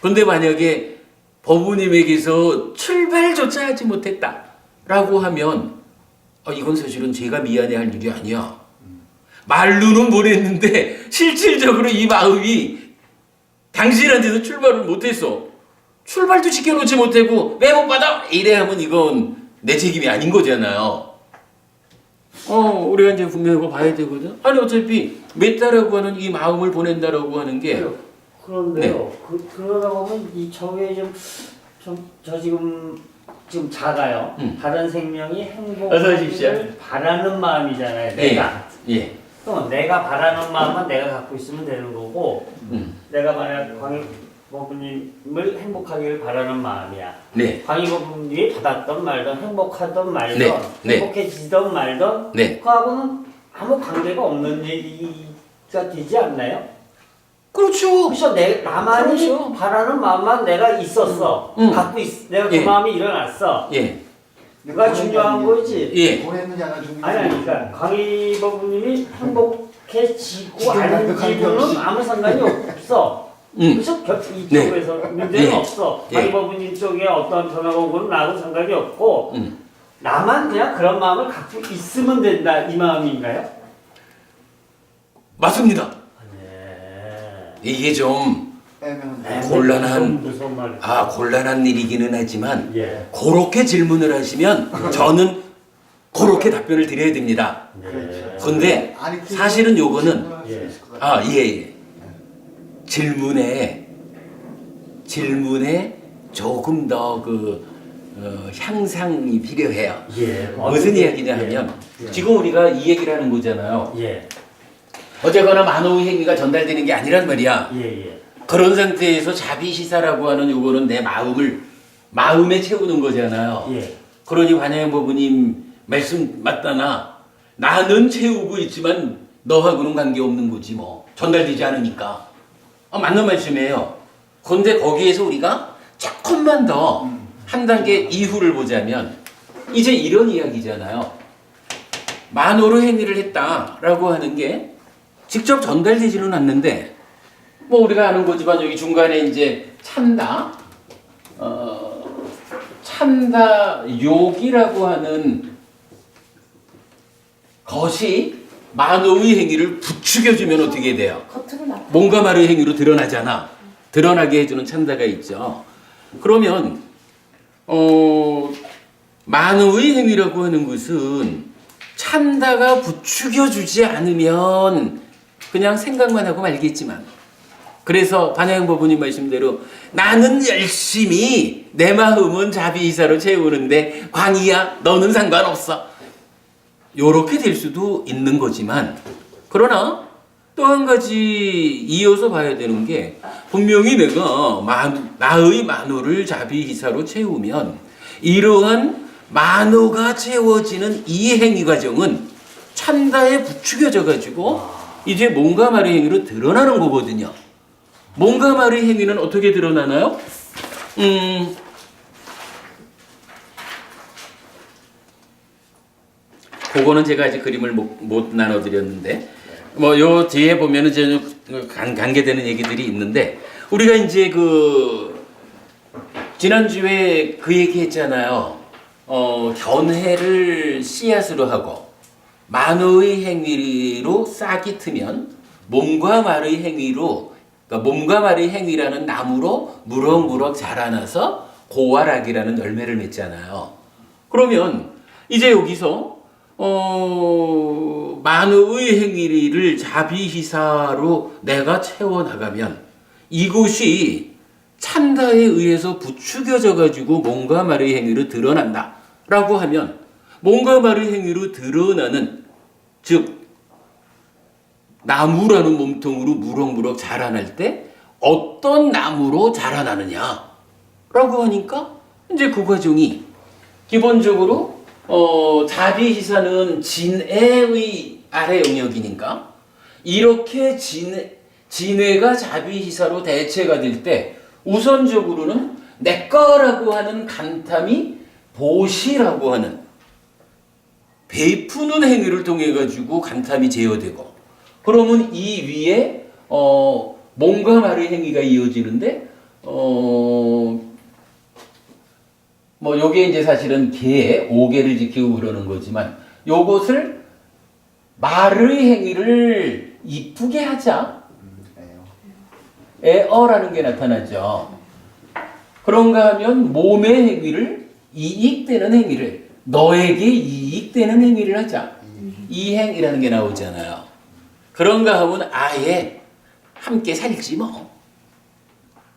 근데 만약에 버부님에게서 출발조차 하지 못했다 라고 하면 이건 사실은 제가 미안해할 일이 아니야. 말로는 보냈는데 실질적으로 이 마음이 당신한테도 출발을 못했어. 출발도 지켜놓지 못하고 왜 못 받아? 이래 하면 이건 내 책임이 아닌 거잖아요. 우리가 이제 분명히 그거 봐야 되거든. 아니 어차피 맺다라고 하는 이 마음을 보낸다라고 하는 게 그런데요. 그러다 보면 이 저게 저 지금 작아요. 다른 생명이 어서 오십시오. 행복을 바라는 마음이잖아요. 내가. 예. 그럼 내가 바라는 마음만 내가 갖고 있으면 되는 거고, 내가 만약 광희버부님을 행복하기를 바라는 마음이야. 네. 광희버부님이 받았던 말던 행복하던 말던 네. 행복해지던 말던 네. 그하고는 아무 관계가 없는 얘기가 되지 않나요? 그렇죠. 그래서 나만이 그렇죠. 바라는 마음만 내가 있었어. 갖고 내가 그 예. 마음이 일어났어. 예. 그가 중요한 거지. 예. 보냈느냐가 중요해. 아니 그러니까 광희버부님이 행복해지고 않은 지금 기분은 아무 상관이 없어. 그래서 이쪽에서 문제는 네. 없어. 예. 광희버부님 쪽에 어떤 변화가 온 거는 나하고 상관이 없고 나만 그냥 그런 마음을 갖고 있으면 된다 이 마음인가요? 맞습니다. 네. 이게 좀 애매한데. 곤란한 무서운 말. 곤란한 일이기는 하지만 예. 그렇게 질문을 하시면 저는 그렇게 답변을 드려야 됩니다. 네. 근데 사실은 요거는 예. 예. 질문에 조금 더 향상이 필요해요. 예. 무슨 이야기냐 하면 예. 지금 우리가 이 얘기를 하는 거잖아요. 예. 어쨌거나 만호의 행위가 전달되는 게 아니란 말이야. 예. 그런 상태에서 자비시사라고 하는 요거는 내 마음에 채우는 거잖아요. 예. 그러니 관야영 법부님 말씀 맞다나 나는 채우고 있지만 너하고는 관계없는 거지 뭐. 전달되지 않으니까. 맞는 말씀이에요. 그런데 거기에서 우리가 조금만 더 한 단계 이후를 보자면 이제 이런 이야기잖아요. 만호로 행위를 했다라고 하는 게 직접 전달되지는 않는데 뭐 우리가 아는 거지만 여기 중간에 이제 찬다 욕이라고 하는 것이 만호의 행위를 부추겨주면 어떻게 돼요? 겉으로 나타. 몸과 말의 행위로 드러나잖아. 드러나게 해주는 찬다가 있죠. 그러면 만호의 행위라고 하는 것은 찬다가 부추겨주지 않으면 그냥 생각만 하고 말겠지만 그래서 반야영 법부님 말씀대로 나는 열심히 내 마음은 자비이사로 채우는데 광희야 너는 상관없어. 요렇게 될 수도 있는 거지만 그러나 또 한 가지 이어서 봐야 되는 게 분명히 내가 나의 만호를 자비이사로 채우면 이러한 만호가 채워지는 이 행위 과정은 찬다에 부추겨져 가지고 이제 몸과 말의 행위로 드러나는 거거든요. 몸과 말의 행위는 어떻게 드러나나요? 그거는 제가 아직 그림을 못 나눠드렸는데 뭐 요 뒤에 보면은 이제 관계되는 얘기들이 있는데 우리가 이제 지난주에 그 얘기 했잖아요. 견해를 씨앗으로 하고 만호의 행위로 싹이 트면 몸과 말의 행위로 그러니까 몸과 말의 행위라는 나무로 무럭무럭 자라나서 고와락이라는 열매를 맺잖아요. 그러면 이제 여기서 만호의 행위를 자비희사로 내가 채워나가면 이곳이 찬다에 의해서 부추겨져 가지고 몸과 말의 행위로 드러난다 라고 하면 몸과 말의 행위로 드러나는 즉 나무라는 몸통으로 무럭무럭 자라날 때 어떤 나무로 자라나느냐 라고 하니까 이제 그 과정이 기본적으로 자비희사는 진애의 아래 영역이니까 이렇게 진애가 자비희사로 대체가 될 때 우선적으로는 내 거라고 하는 간탐이 보시라고 하는 베푸는 행위를 통해 가지고 간탐이 제어되고 그러면 이 위에 몸과 말의 행위가 이어지는데 뭐 요게 이제 사실은 개 5개를 지키고 그러는 거지만 요것을 말의 행위를 이쁘게 하자 에어라는 게 나타나죠. 그런가 하면 몸의 행위를 이익되는 행위를 너에게 이익되는 행위를 하자. 이행이라는 게 나오잖아요. 그런가 하면 아예 함께 살지 뭐.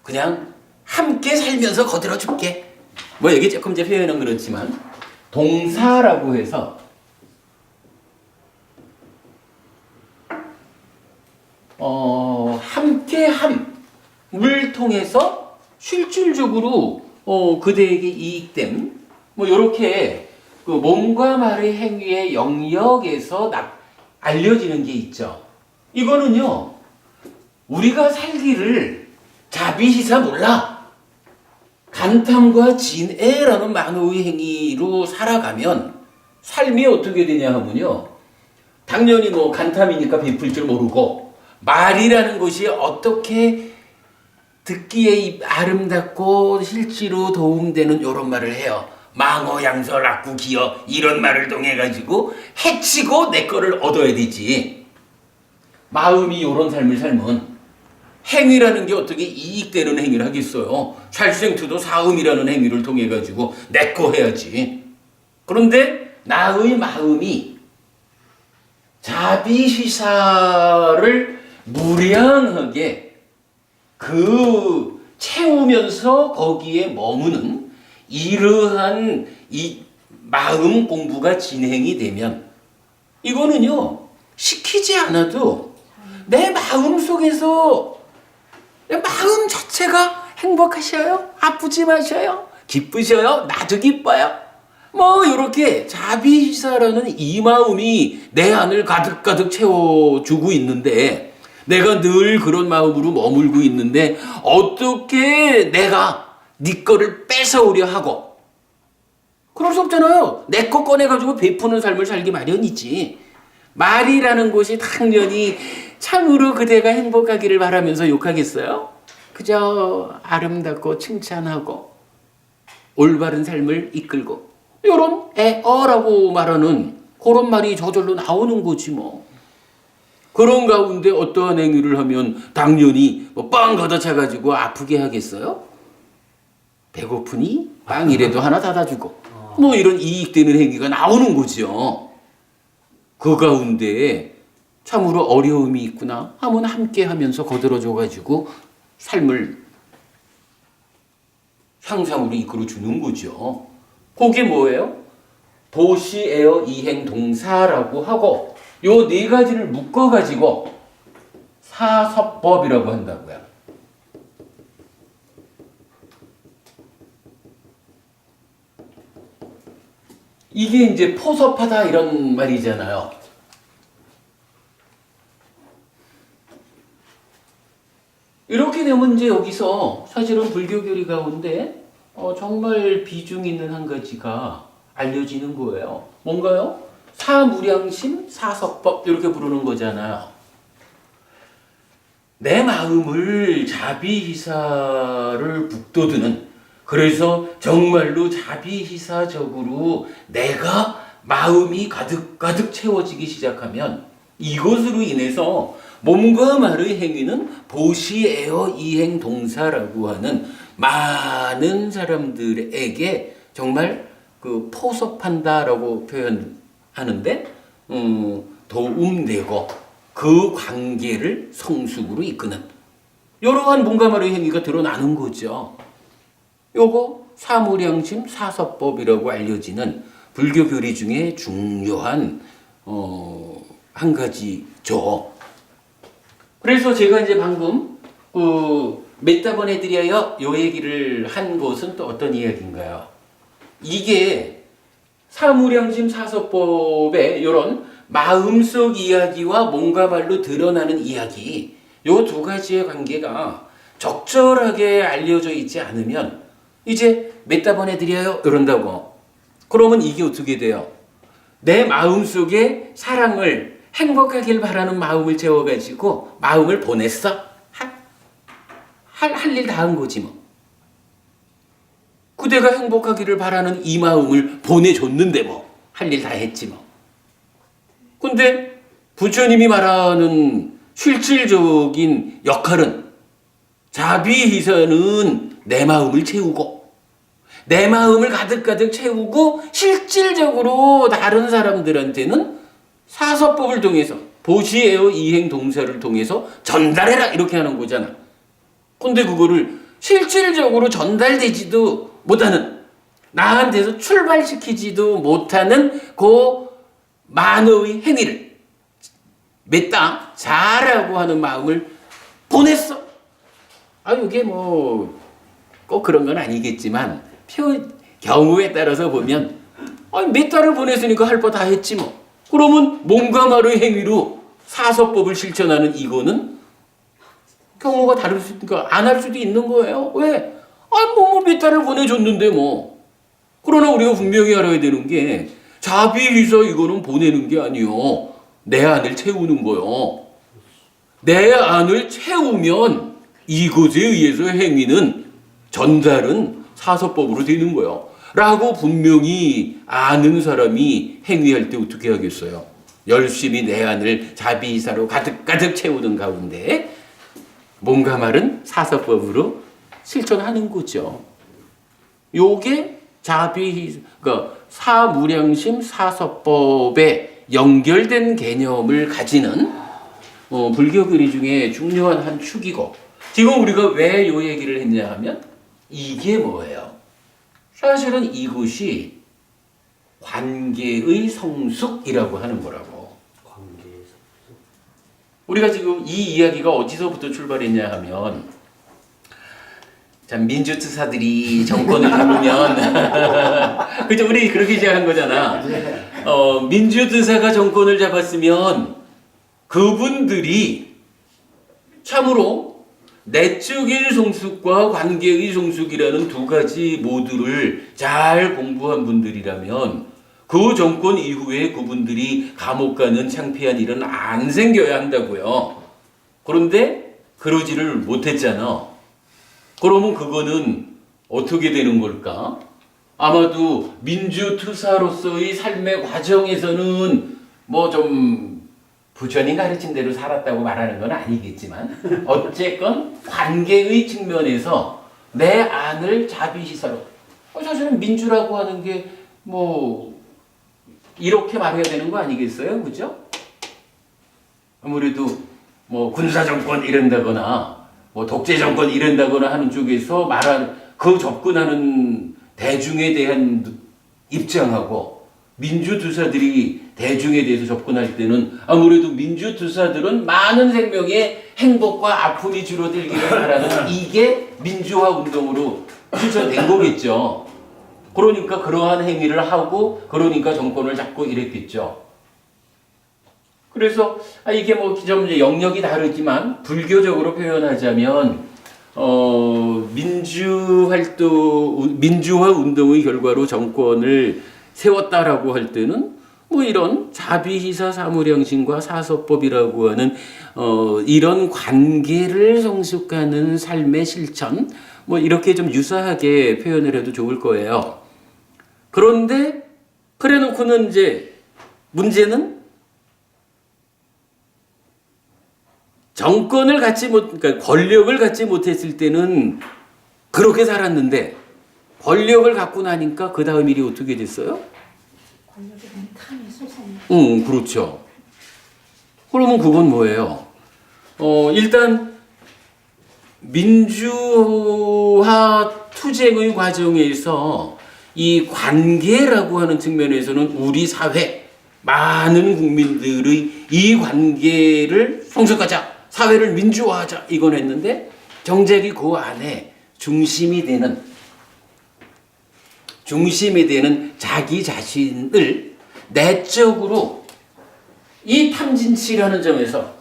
그냥 함께 살면서 거들어 줄게. 뭐 여기 조금 이제 표현은 그렇지만 동사라고 해서 함께함을 통해서 실질적으로 그대에게 이익됨 뭐 이렇게 그 몸과 말의 행위의 영역에서 알려지는 게 있죠. 이거는요 우리가 살기를 자비시사 몰라 간탐과 진애라는 만호의 행위로 살아가면 삶이 어떻게 되냐 하면요 당연히 뭐 간탐이니까 베풀 줄 모르고 말이라는 것이 어떻게 듣기에 아름답고 실제로 도움되는 이런 말을 해요. 망어양설 악구기여 이런 말을 통해 가지고 해치고 내 거를 얻어야 되지. 마음이 이런 삶을 살면 행위라는 게 어떻게 이익되는 행위를 하겠어요. 찰생투도 사음이라는 행위를 통해 가지고 내 거 해야지. 그런데 나의 마음이 자비시사를 무량하게 채우면서 거기에 머무는 이러한 이 마음 공부가 진행이 되면 이거는요 시키지 않아도 내 마음 속에서 내 마음 자체가 행복하셔요? 아프지 마셔요? 기쁘셔요? 나도 기뻐요? 뭐 이렇게 자비시사라는 이 마음이 내 안을 가득가득 채워주고 있는데 내가 늘 그런 마음으로 머물고 있는데 어떻게 내가 네 거를 뺏어오려 하고 그럴 수 없잖아요. 내 거 꺼내가지고 베푸는 삶을 살기 마련이지. 말이라는 것이 당연히 참으로 그대가 행복하기를 바라면서 욕하겠어요? 그저 아름답고 칭찬하고 올바른 삶을 이끌고 이런 애어라고 말하는 그런 말이 저절로 나오는 거지 뭐. 그런 가운데 어떠한 행위를 하면 당연히 빵 걷어차가지고 아프게 하겠어요? 배고프니 빵이라도 하나 닫아주고 뭐 이런 이익되는 행위가 나오는 거죠. 그 가운데 참으로 어려움이 있구나 하면 함께 하면서 거들어줘가지고 삶을 향상으로 이끌어주는 거죠. 그게 뭐예요? 도시에어 이행 동사라고 하고 요 네 가지를 묶어가지고 사서법이라고 한다고요. 이게 이제 포섭하다 이런 말이잖아요. 이렇게 되면 이제 여기서 사실은 불교 교리 가운데 정말 비중 있는 한 가지가 알려지는 거예요. 뭔가요? 사무량심 사서법 이렇게 부르는 거잖아요. 내 마음을 자비희사를 북돋우는 그래서 정말로 자비희사적으로 내가 마음이 가득가득 채워지기 시작하면 이것으로 인해서 몸과 말의 행위는 보시에어 이행 동사라고 하는 많은 사람들에게 정말 그 포섭한다라고 표현하는데 도움되고 그 관계를 성숙으로 이끄는 이러한 몸과 말의 행위가 드러나는 거죠. 요거 사무량심 사서법이라고 알려지는 불교 교리 중에 중요한 한 가지죠. 그래서 제가 이제 방금 메타본에 드려요 요 얘기를 한 것은 또 어떤 이야기인가요? 이게 사무량심 사서법의 이런 마음속 이야기와 몸과 말로 드러나는 이야기 요 두 가지의 관계가 적절하게 알려져 있지 않으면 이제 메타본에 드려요 이런다고 그러면 이게 어떻게 돼요? 내 마음속에 사랑을 행복하길 바라는 마음을 채워가지고 마음을 보냈어? 할 일 다 한 거지 뭐. 그대가 행복하기를 바라는 이 마음을 보내줬는데 뭐. 할 일 다 했지 뭐. 근데 부처님이 말하는 실질적인 역할은 자비희사는 내 마음을 채우고 내 마음을 가득가득 채우고 실질적으로 다른 사람들한테는 사서법을 통해서 보시에어 이행 동사를 통해서 전달해라 이렇게 하는 거잖아. 근데 그거를 실질적으로 전달되지도 못하는, 나한테서 출발시키지도 못하는 그 만어의 행위를 맺다 잘하고 하는 마음을 보냈어. 이게 뭐 꼭 그런 건 아니겠지만 경우에 따라서 보면 몇 달을 보냈으니까 할 바 다 했지 뭐. 그러면 몸과 말의 행위로 사서법을 실천하는 이거는 경우가 다를 수 있으니까 안 할 수도 있는 거예요. 왜? 몇 달을 보내줬는데 뭐. 그러나 우리가 분명히 알아야 되는 게 자비해서 이거는 보내는 게 아니요. 내 안을 채우는 거요. 내 안을 채우면 이것에 의해서 행위는 전달은 사서법으로 되는 거요. 라고 분명히 아는 사람이 행위할 때 어떻게 하겠어요? 열심히 내 안을 자비이사로 가득가득 채우는 가운데 몸과 말은 사서법으로 실천하는 거죠. 요게 그러니까 사무량심 사서법에 연결된 개념을 가지는 불교 교리 중에 중요한 한 축이고, 지금 우리가 왜 요 얘기를 했냐 하면 이게 뭐예요? 사실은 이것이 관계의 성숙이라고 하는 거라고. 관계의 성숙. 우리가 지금 이 이야기가 어디서부터 출발했냐 하면, 참 민주투사들이 정권을 잡으면 그죠? 우리 그렇게 시작한 거잖아. 민주투사가 정권을 잡았으면 그분들이 참으로 내적인 성숙과 관계의 성숙이라는 두 가지 모두를 잘 공부한 분들이라면 그 정권 이후에 그분들이 감옥 가는 창피한 일은 안 생겨야 한다고요. 그런데 그러지를 못했잖아. 그러면 그거는 어떻게 되는 걸까? 아마도 민주투사로서의 삶의 과정에서는 뭐 좀 부처님 가르친 대로 살았다고 말하는 건 아니겠지만 어쨌건 관계의 측면에서 내 안을 자비시사로, 사실은 민주라고 하는 게 뭐 이렇게 말해야 되는 거 아니겠어요? 그죠? 아무래도 뭐 군사정권 이런다거나 뭐 독재정권 이런다거나 하는 쪽에서 말하는 그 접근하는 대중에 대한 입장하고 민주투사들이 대중에 대해서 접근할 때는 아무래도 민주투사들은 많은 생명의 행복과 아픔이 줄어들기를 바라는 이게 민주화 운동으로 실천된 거겠죠. 그러니까 그러한 행위를 하고 그러니까 정권을 잡고 이랬겠죠. 그래서 이게 뭐 좀 영역이 다르지만 불교적으로 표현하자면 민주화 운동의 결과로 정권을 세웠다라고 할 때는 뭐 이런 자비희사 사무량심과 사서법이라고 하는 이런 관계를 성숙하는 삶의 실천, 뭐 이렇게 좀 유사하게 표현을 해도 좋을 거예요. 그런데 그래놓고는 이제 문제는 정권을 그러니까 권력을 갖지 못했을 때는 그렇게 살았는데 권력을 갖고 나니까 그 다음 일이 어떻게 됐어요? 권력에 대한 탐이 솟아나. 그렇죠. 그러면 그건 뭐예요? 일단 민주화 투쟁의 과정에서 이 관계라고 하는 측면에서는 우리 사회 많은 국민들의 이 관계를 성숙하자, 사회를 민주화하자 이건 했는데 정작이 그 안에 중심이 되는 자기 자신을 내적으로 이 탐진치라는 점에서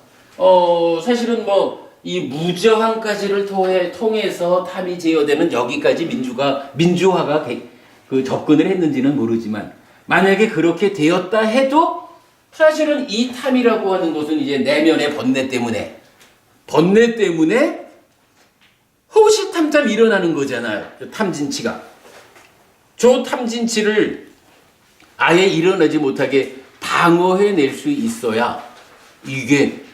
사실은 뭐 이 무저항까지를 통해서 탐이 제어되는 여기까지 민주화가 그 접근을 했는지는 모르지만 만약에 그렇게 되었다 해도 사실은 이 탐이라고 하는 것은 이제 내면의 번뇌 때문에 호시탐탐 일어나는 거잖아요. 탐진치가. 저 탐진치를 아예 일어나지 못하게 방어해낼 수 있어야 이게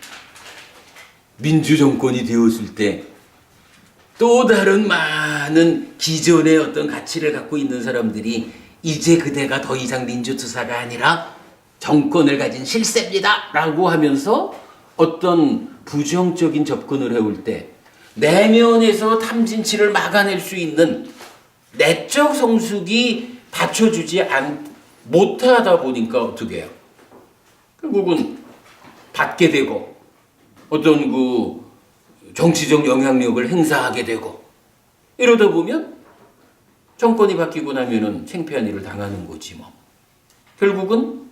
민주정권이 되었을 때 또 다른 많은 기존의 어떤 가치를 갖고 있는 사람들이 이제 그대가 더 이상 민주투사가 아니라 정권을 가진 실세입니다라고 하면서 어떤 부정적인 접근을 해올 때 내면에서 탐진치를 막아낼 수 있는 내적 성숙이 받쳐주지 못하다 보니까 어떻게 해요? 결국은 받게 되고 어떤 그 정치적 영향력을 행사하게 되고 이러다 보면 정권이 바뀌고 나면은 창피한 일을 당하는 거지 뭐. 결국은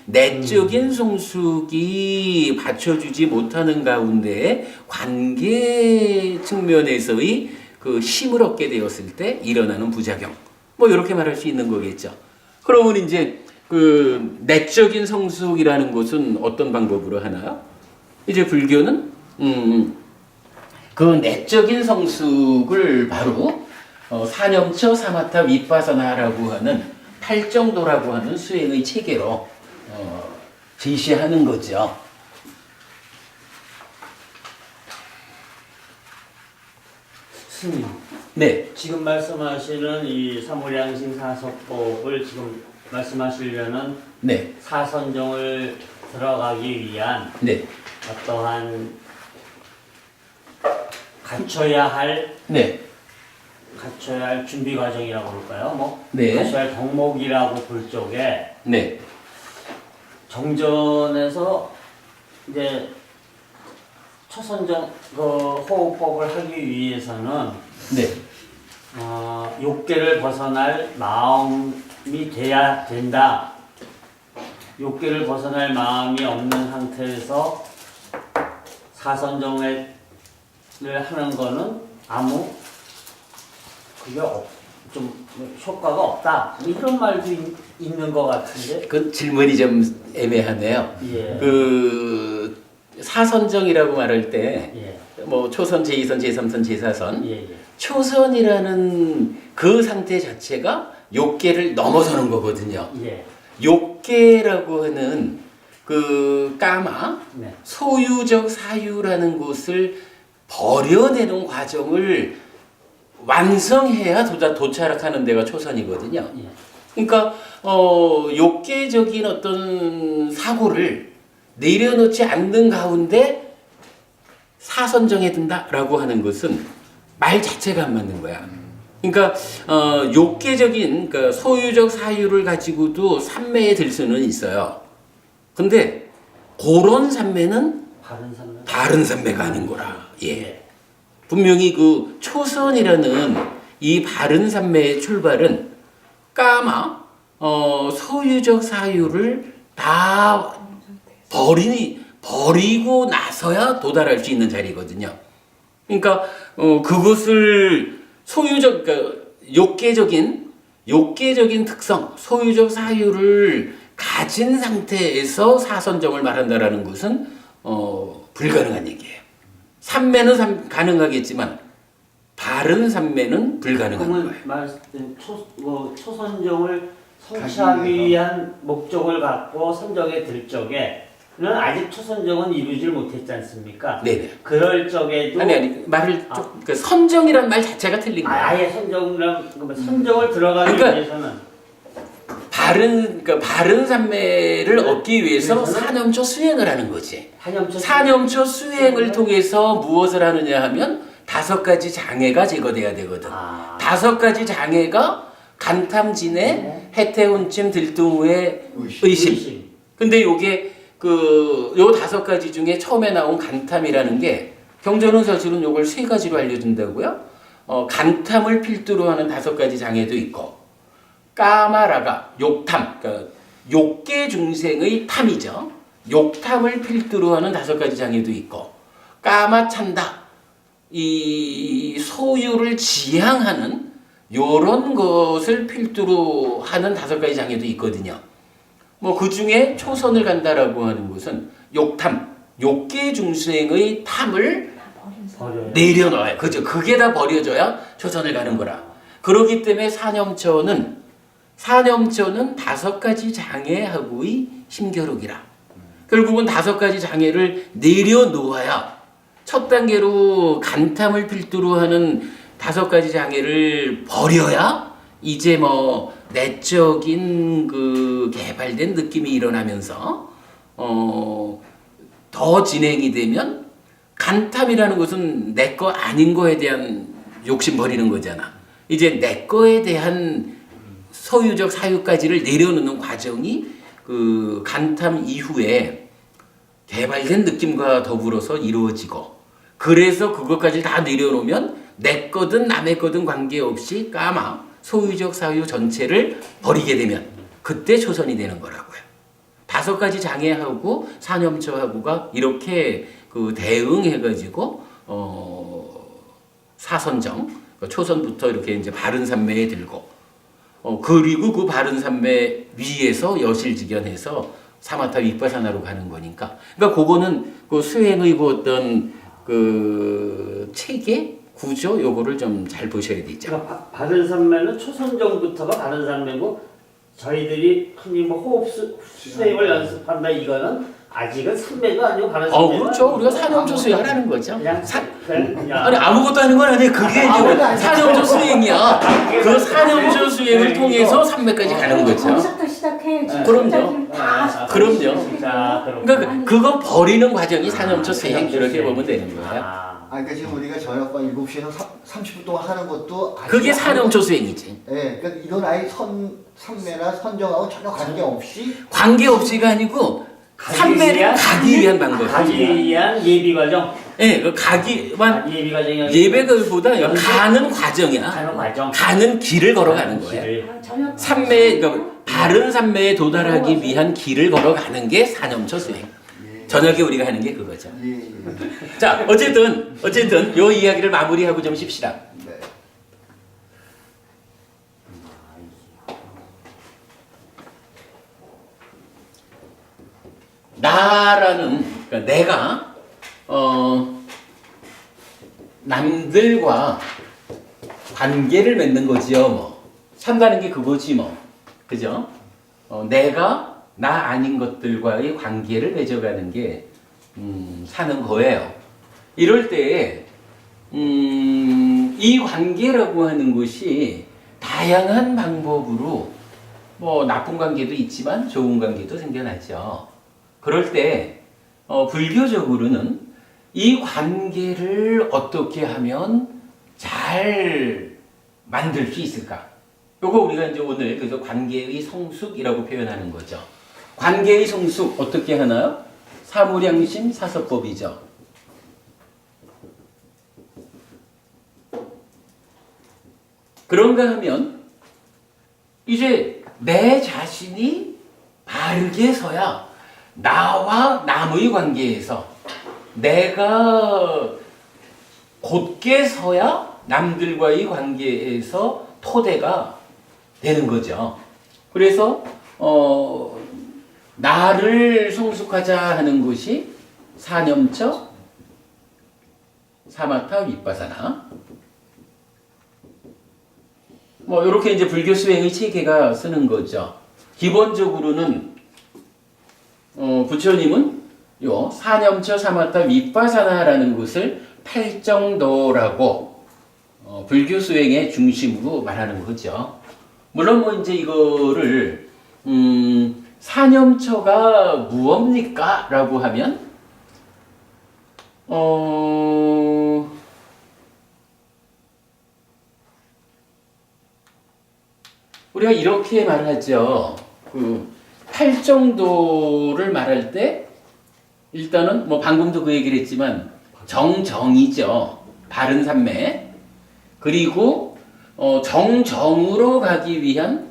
내적인 성숙이 받쳐주지 못하는 가운데 관계 측면에서의 그 힘을 얻게 되었을 때 일어나는 부작용. 뭐 이렇게 말할 수 있는 거겠죠. 그러면 이제 그 내적인 성숙이라는 것은 어떤 방법으로 하나요? 이제 불교는 그 내적인 성숙을 바로 사념처 사마타 위파사나라고 하는 팔정도라고 하는 수행의 체계로 제시하는 거죠. 스님, 네, 지금 말씀하시는 이 사무량심 사서법을 지금 말씀하시려는 네, 사선정을 들어가기 위한 네, 어떠한 갖춰야 할 준비 과정이라고 볼까요? 뭐 네. 갖춰야 할 덕목이라고 볼 적에 네, 정전에서 이제 초선정 그 호흡법을 하기 위해서는 네, 욕계를 벗어날 마음이 돼야 된다. 욕계를 벗어날 마음이 없는 상태에서 사선정을 하는 거는 아무 그게 좀 효과가 없다. 뭐 이런 말도 있는 것 같은데. 그 질문이 좀 애매하네요. 예. 그 사선정이라고 말할 때 예. 뭐 초선, 제2선, 제3선, 제4선 예. 예. 초선이라는 그 상태 자체가 욕계를 넘어서는 거거든요. 예. 욕계라고 하는 그 까마 네. 소유적 사유라는 것을 버려내는 과정을 완성해야 도착하는 데가 초선이거든요. 예. 그러니까 욕계적인 어떤 사고를 내려놓지 않는 가운데 사선정에 든다라고 하는 것은 말 자체가 안 맞는 거야. 그러니까 욕계적인 그러니까 소유적 사유를 가지고도 삼매에 들 수는 있어요. 근데 그런 삼매는 바른 삼매가 아닌 거라. 예. 분명히 그 초선이라는 이 바른 삼매의 출발은 까마 소유적 사유를 다 버리고 나서야 도달할 수 있는 자리거든요. 그러니까 그것을 소유적 그러니까 욕계적인 특성, 소유적 사유를 가진 상태에서 사선정을 말한다라는 것은 불가능한 얘기예요. 삼매는 가능하겠지만 바른 삼매는 불가능한 거예요. 그러면 초선정을 성취하기 위한 목적을 갖고 선정에 들 적에는 아직 초선정은 이루질 못했지 않습니까? 네네. 그럴 적에도 아니 말을 좀 그 선정이란 말 자체가 틀린 거예요. 아예 선정을 들어가기 그러니까 위해서는 바른 삼매를 얻기 위해서 사념처 수행을 하는 거지. 사념처 수행을 통해서 무엇을 하느냐 하면 5가지 장애가 제거돼야 되거든. 5가지 장애가 간탐진해, 해태혼침, 들뚱후의 의심. 근데 요게 요 5가지 중에 처음에 나온 간탐이라는 게 경전은 사실은 요걸 3가지로 알려준다고요. 간탐을 필두로 하는 5가지 장애도 있고 까마라가 욕탐, 그러니까 욕계 중생의 탐이죠. 욕탐을 필두로 하는 5가지 장애도 있고 까마찬다, 이 소유를 지향하는 요런 것을 필두로 하는 5가지 장애도 있거든요. 뭐 그 중에 초선을 간다라고 하는 것은 욕탐, 욕계 중생의 탐을 내려놔요. 그죠? 그게 다 버려져야 초선을 가는 거라. 그렇기 때문에 사념처는 5가지 장애하고의 힘겨루기라. 결국은 5가지 장애를 내려놓아야 첫 단계로 간탐을 필두로 하는 5가지 장애를 버려야 이제 뭐 내적인 그 개발된 느낌이 일어나면서 더 진행이 되면 간탐이라는 것은 내 거 아닌 거에 대한 욕심 버리는 거잖아. 이제 내 거에 대한 소유적 사유까지를 내려놓는 과정이 그 간탐 이후에 개발된 느낌과 더불어서 이루어지고, 그래서 그것까지 다 내려놓으면 내 거든 남의 거든 관계없이 까마 소유적 사유 전체를 버리게 되면 그때 초선이 되는 거라고요. 5가지 장애하고 사념처하고가 이렇게 그 대응해가지고 사선정 초선부터 이렇게 이제 바른 삼매에 들고 그리고 그 바른 삼매 위에서 여실직연해서 사마타 윗바사나로 가는 거니까. 그러니까 그거는 그 수행의 그 어떤 그 체계 구조 요거를 좀 잘 보셔야 되죠. 그러니까 바른 산매는 초선정부터가 바른 산매고, 저희들이 흔히 뭐 호흡 수행을 연습한다 이거는 아직은 산매가 아니고 바른 산매. 그렇죠. 우리가 사념조 수행하라는 거죠. 그냥 그냥 아니 아무것도 아닌 건 아니에요. 그게 이제 사념조 수행이야. 그 사념조 수행을 통해서 삼매까지 가는 거죠. 거기서부터 시작해야지. 그럼요. 다 그럼요. 자, 그러니까 그거 버리는 과정이 사념조 수행 이렇게 보면 되는 거예요. 그러니까 지금 우리가 저녁 7시에서 30분 동안 하는 것도 그게 사념조 수행이지. 예, 그러니까 이건 아예 삼매나 선정하고 전혀 관계없이 관계없이가 아니고 삼매를 가기 위한 방법이에요. 가기 위한 예비 과정. 예, 그 가기만 예비 과정이 예배보다 가는 과정이야. 가는 과정. 가는 길을 걸어가는 거예요. 길을. 저녁 삼매, 그러니까 바른 삼매에 도달하기 위한 길을 걸어가는 게 사념처 수행. 저녁에 우리가 하는 게 그거죠. 예. 자, 어쨌든 요 이야기를 마무리하고 좀 쉽시다. 네. 나라는, 그러니까 내가 남들과 관계를 맺는 거지요. 뭐 산다는 게 그거지 뭐, 그죠? 내가 나 아닌 것들과의 관계를 맺어가는 게 사는 거예요. 이럴 때 이 관계라고 하는 것이 다양한 방법으로 뭐 나쁜 관계도 있지만 좋은 관계도 생겨나죠. 그럴 때 불교적으로는 이 관계를 어떻게 하면 잘 만들 수 있을까? 요거 우리가 이제 오늘 그래서 관계의 성숙이라고 표현하는 거죠. 관계의 성숙 어떻게 하나요? 사무량심 사서법이죠. 그런가 하면 이제 내 자신이 바르게 서야 나와 남의 관계에서 내가 곧게 서야 남들과의 관계에서 토대가 되는 거죠. 그래서 나를 성숙하자 하는 것이 사념처, 사마타, 윗바사나. 뭐 이렇게 이제 불교 수행의 체계가 쓰는 거죠. 기본적으로는 부처님은 요 사념처, 사마타, 윗바사나라는 것을 팔정도라고 불교 수행의 중심으로 말하는 거죠. 물론 뭐 이제 이거를 사념처가 무엇입니까? 라고 하면 우리가 이렇게 말하죠. 그 팔정도를 말할 때 일단은 뭐 방금도 그 얘기를 했지만 정정이죠. 바른 삼매. 그리고 정정으로 가기 위한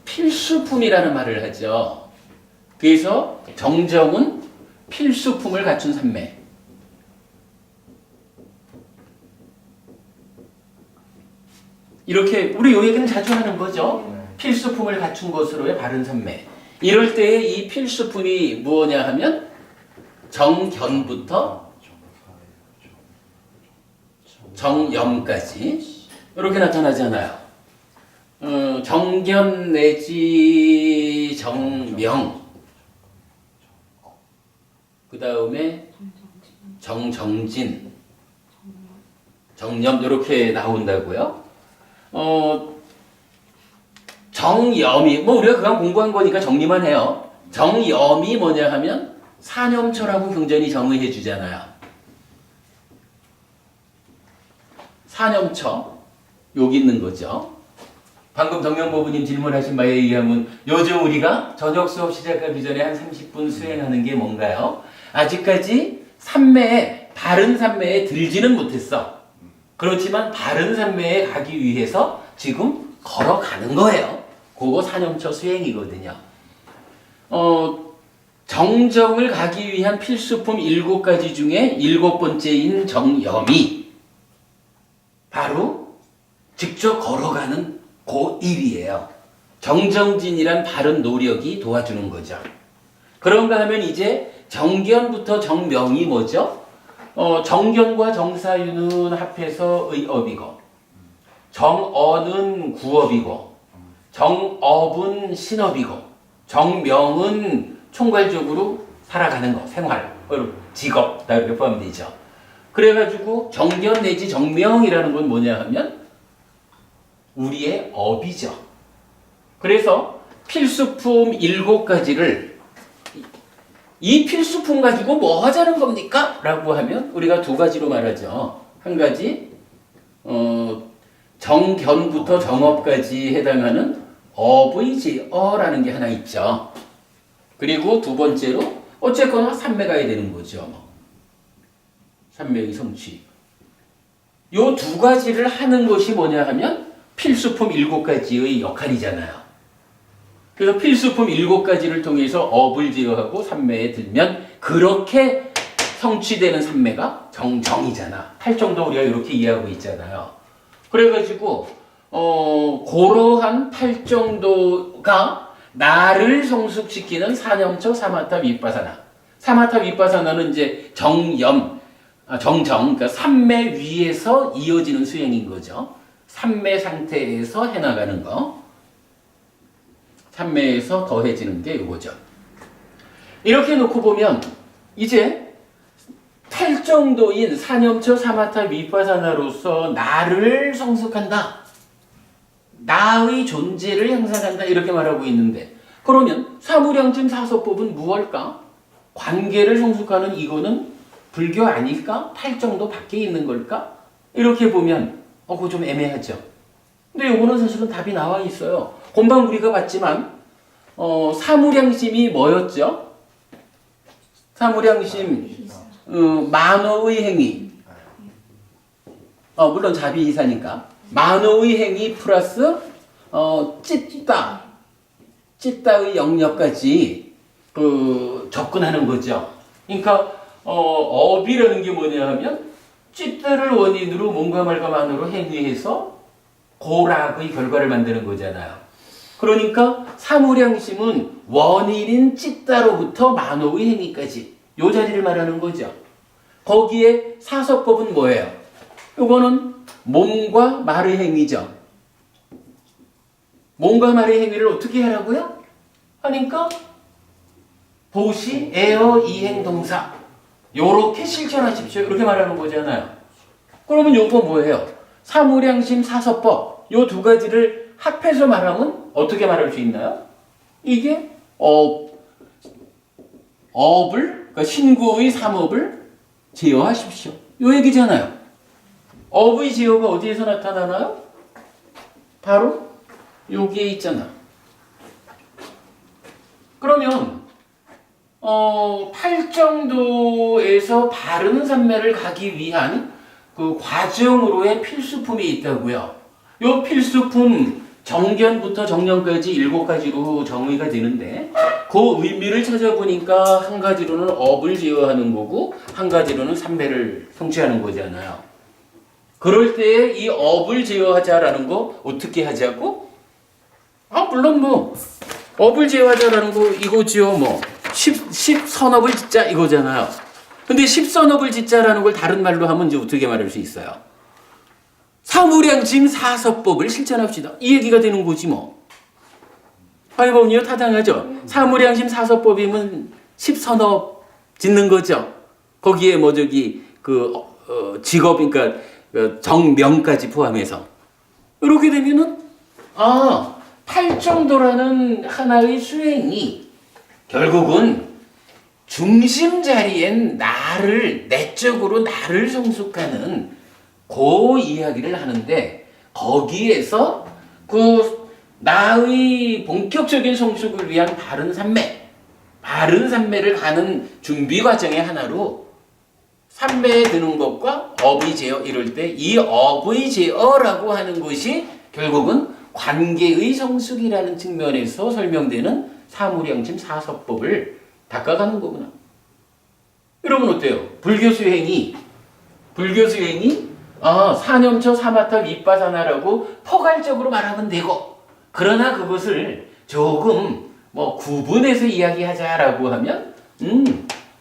필수품이라는 말을 하죠. 그래서 정정은 필수품을 갖춘 삼매. 이렇게 우리 요 얘기는 자주 하는 거죠. 필수품을 갖춘 것으로의 바른 삼매. 이럴 때에 이 필수품이 무엇냐 하면 정견부터 정염까지 이렇게 나타나잖아요. 정견 내지 정명, 그 다음에 정정진, 정념 이렇게 나온다고요. 정염이 뭐 우리가 그간 공부한 거니까 정리만 해요. 정염이 뭐냐 하면 사념처라고 경전이 정의해 주잖아요. 사념처 여기 있는 거죠. 방금 정명보부님 질문하신 바에 의하면 요즘 우리가 저녁 수업 시작하기 전에 한 30분 수행하는 게 뭔가요? 아직까지 삼매에 바른 삼매에 들지는 못했어. 그렇지만 바른 삼매에 가기 위해서 지금 걸어가는 거예요. 그거 사념처 수행이거든요. 정정을 가기 위한 필수품 7가지 중에 7번째인 정염이 바로 직접 걸어가는 그 일이에요. 정정진이란 바른 노력이 도와주는 거죠. 그런가 하면 이제 정견부터 정명이 뭐죠? 정견과 정사유는 합해서 의업이고, 정어는 구업이고, 정업은 신업이고, 정명은 총괄적으로 살아가는 거, 생활, 직업, 다 이렇게 포함되죠. 그래가지고 정견 내지 정명이라는 건 뭐냐 하면 우리의 업이죠. 그래서 필수품 7가지를 이 필수품 가지고 뭐 하자는 겁니까? 라고 하면 우리가 2가지로 말하죠. 한 가지 정견부터 정업까지 해당하는 업의 제어라는 게 하나 있죠. 그리고 2번째로 어쨌거나 삼매 가야 되는 거죠. 삼매의 성취. 요 2가지를 하는 것이 뭐냐 하면 필수품 7가지의 역할이잖아요. 그래서 필수품 7가지를 통해서 업을 제어하고 삼매에 들면 그렇게 성취되는 삼매가 정정이잖아. 팔정도 우리가 이렇게 이해하고 있잖아요. 그래가지고 그러한 팔정도가 나를 성숙시키는 사념처 사마타 윗바사나. 사마타 윗바사나는 이제 정정, 그러니까 삼매 위에서 이어지는 수행인 거죠. 삼매 상태에서 해나가는 거. 삼매에서 더해지는 게 이거죠. 이렇게 놓고 보면 이제 탈정도인 사념처 사마타 윗바사나로서 나를 성숙한다. 나의 존재를 향상한다. 이렇게 말하고 있는데 그러면 사무량심 사서법은 무엇일까? 관계를 성숙하는 이거는 불교 아닐까? 팔정도 밖에 있는 걸까? 이렇게 보면 그거 좀 애매하죠. 근데 이거는 사실은 답이 나와 있어요. 금방 우리가 봤지만 사무량심이 뭐였죠? 사무량심 만호의 행위. 물론 자비이사니까 만호의 행위 플러스 찌따의 영역까지 접근하는 거죠. 그러니까 업이라는 게 뭐냐 하면 찌따를 원인으로 몸과 말과 만으로 행위해서 고락의 결과를 만드는 거잖아요. 그러니까 사무량심은 원인인 찌따로부터 만호의 행위까지 요 자리를 말하는 거죠. 거기에 사서법은 뭐예요? 이거는 몸과 말의 행위죠. 몸과 말의 행위를 어떻게 하라고요? 하니까 보시, 에어, 이행, 동사 요렇게 실천하십시오. 이렇게 말하는 거잖아요. 그러면 요거 뭐예요? 사무량심 사서법 요 2가지를 합해서 말하면 어떻게 말할 수 있나요? 이게 그러니까 신구의 삼업을 제어하십시오. 요 얘기잖아요. 업의 제어가 어디에서 나타나나요? 바로 여기에 있잖아. 그러면 팔정도에서 바른 삼매를 가기 위한 그 과정으로의 필수품이 있다고요. 요 필수품 정견부터 정령까지 7가지로 정의가 되는데 그 의미를 찾아보니까 한 가지로는 업을 제어하는 거고 한 가지로는 삼매를 성취하는 거잖아요. 그럴 때에 이 업을 제어하자라는 거 어떻게 하자고? 물론 업을 제어하자라는 거 이거지요. 십선업을 짓자 이거잖아요. 근데 십선업을 짓자라는 걸 다른 말로 하면 이제 어떻게 말할 수 있어요? 사무량심 사서법을 실천합시다. 이 얘기가 되는 거지 뭐. 하이범이요 타당하죠. 사무량심 사서법이면 십선업 짓는 거죠. 거기에 직업 그러니까 정명까지 포함해서 이렇게 되면은 팔정도라는 하나의 수행이 결국은 중심 자리엔 나를, 내적으로 나를 성숙하는 그 이야기를 하는데, 거기에서 그 나의 본격적인 성숙을 위한 바른 산매를 가는 준비 과정의 하나로 산매에 드는 것과 업의 제어 이럴 때 이 업의 제어라고 하는 것이 결국은 관계의 성숙이라는 측면에서 설명되는 사무량심 사서법을 닦아가는 거구나. 여러분 어때요? 불교 수행이 사념처 사마타 윗바사나라고 포괄적으로 말하면 되고, 그러나 그것을 조금 구분해서 이야기하자라고 하면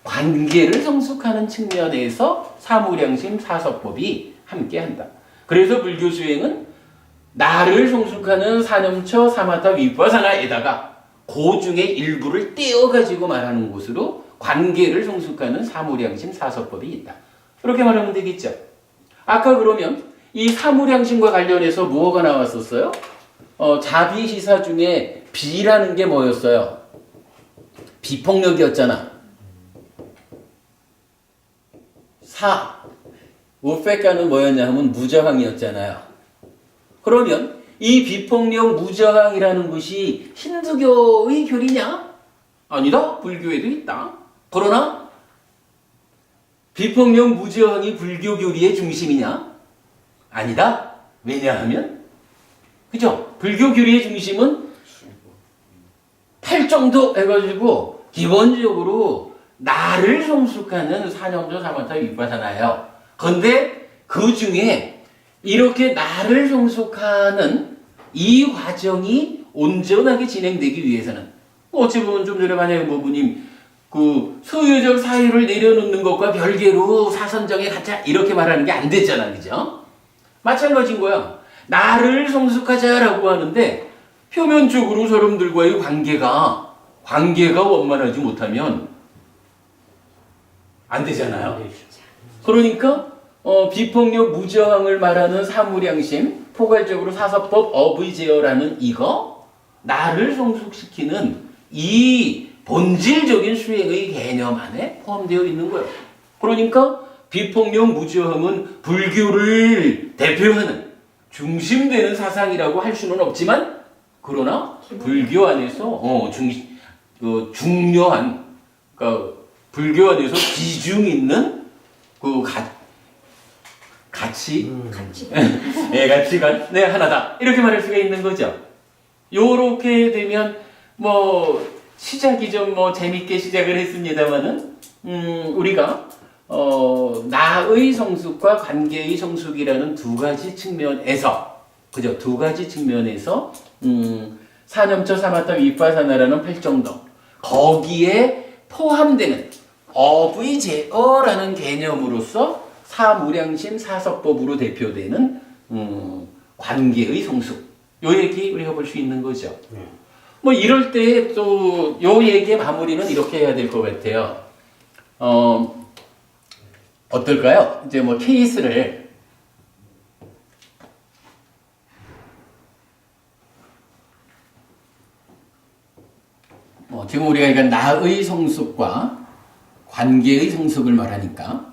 관계를 성숙하는 측면에서 사무량심 사서법이 함께한다. 그래서 불교 수행은 나를 성숙하는 사념처 사마타 윗바사나에다가 그 중에 일부를 떼어가지고 말하는 것으로 관계를 성숙하는 사무량심 사서법이 있다. 그렇게 말하면 되겠죠. 아까 그러면 이 사무량심과 관련해서 뭐가 나왔었어요? 자비시사 중에 비라는 게 뭐였어요? 비폭력이었잖아. 우페카는 뭐였냐 하면 무저항이었잖아요. 그러면 이 비폭력 무저항이라는 것이 힌두교의 교리냐? 아니다. 불교에도 있다. 그러나 비폭력 무저항이 불교 교리의 중심이냐? 아니다. 왜냐하면 그죠? 불교 교리의 중심은 팔정도 해가지고 기본적으로 나를 성숙하는 사념조 사마타 윗바사나예요. 그런데 그 중에 이렇게 나를 성숙하는 이 과정이 온전하게 진행되기 위해서는 어찌 보면 좀 전에 만약에 모부님 그 소유적 사유를 내려놓는 것과 별개로 사선정에 갖자 이렇게 말하는 게 안 됐잖아, 그죠? 마찬가지인 거야. 나를 성숙하자라고 하는데 표면적으로 사람들과의 관계가 원만하지 못하면 안 되잖아요. 그러니까 비폭력 무저항을 말하는 사무량심, 포괄적으로 사서법 업의 제어라는 이거 나를 성숙시키는 이 본질적인 수행의 개념 안에 포함되어 있는 거예요. 그러니까 비폭력 무저항은 불교를 대표하는 중심되는 사상이라고 할 수는 없지만, 그러나 불교 안에서 중요한, 그러니까 불교 안에서 비중 있는 그 가치관 하나다 이렇게 말할 수가 있는 거죠. 요렇게 되면 시작이 좀 재밌게 시작을 했습니다만은 우리가 나의 성숙과 관계의 성숙이라는 두 가지 측면에서 사념처 사마타 윗바사나라는 팔정도, 거기에 포함되는 업의 제어라는 개념으로서 사무량심 사서법으로 대표되는 관계의 성숙, 요 얘기 우리가 볼 수 있는 거죠. 이럴 때 또 요 얘기의 마무리는 이렇게 해야 될 것 같아요. 어떨까요? 이제 케이스를 지금 우리가 그러니까 나의 성숙과 관계의 성숙을 말하니까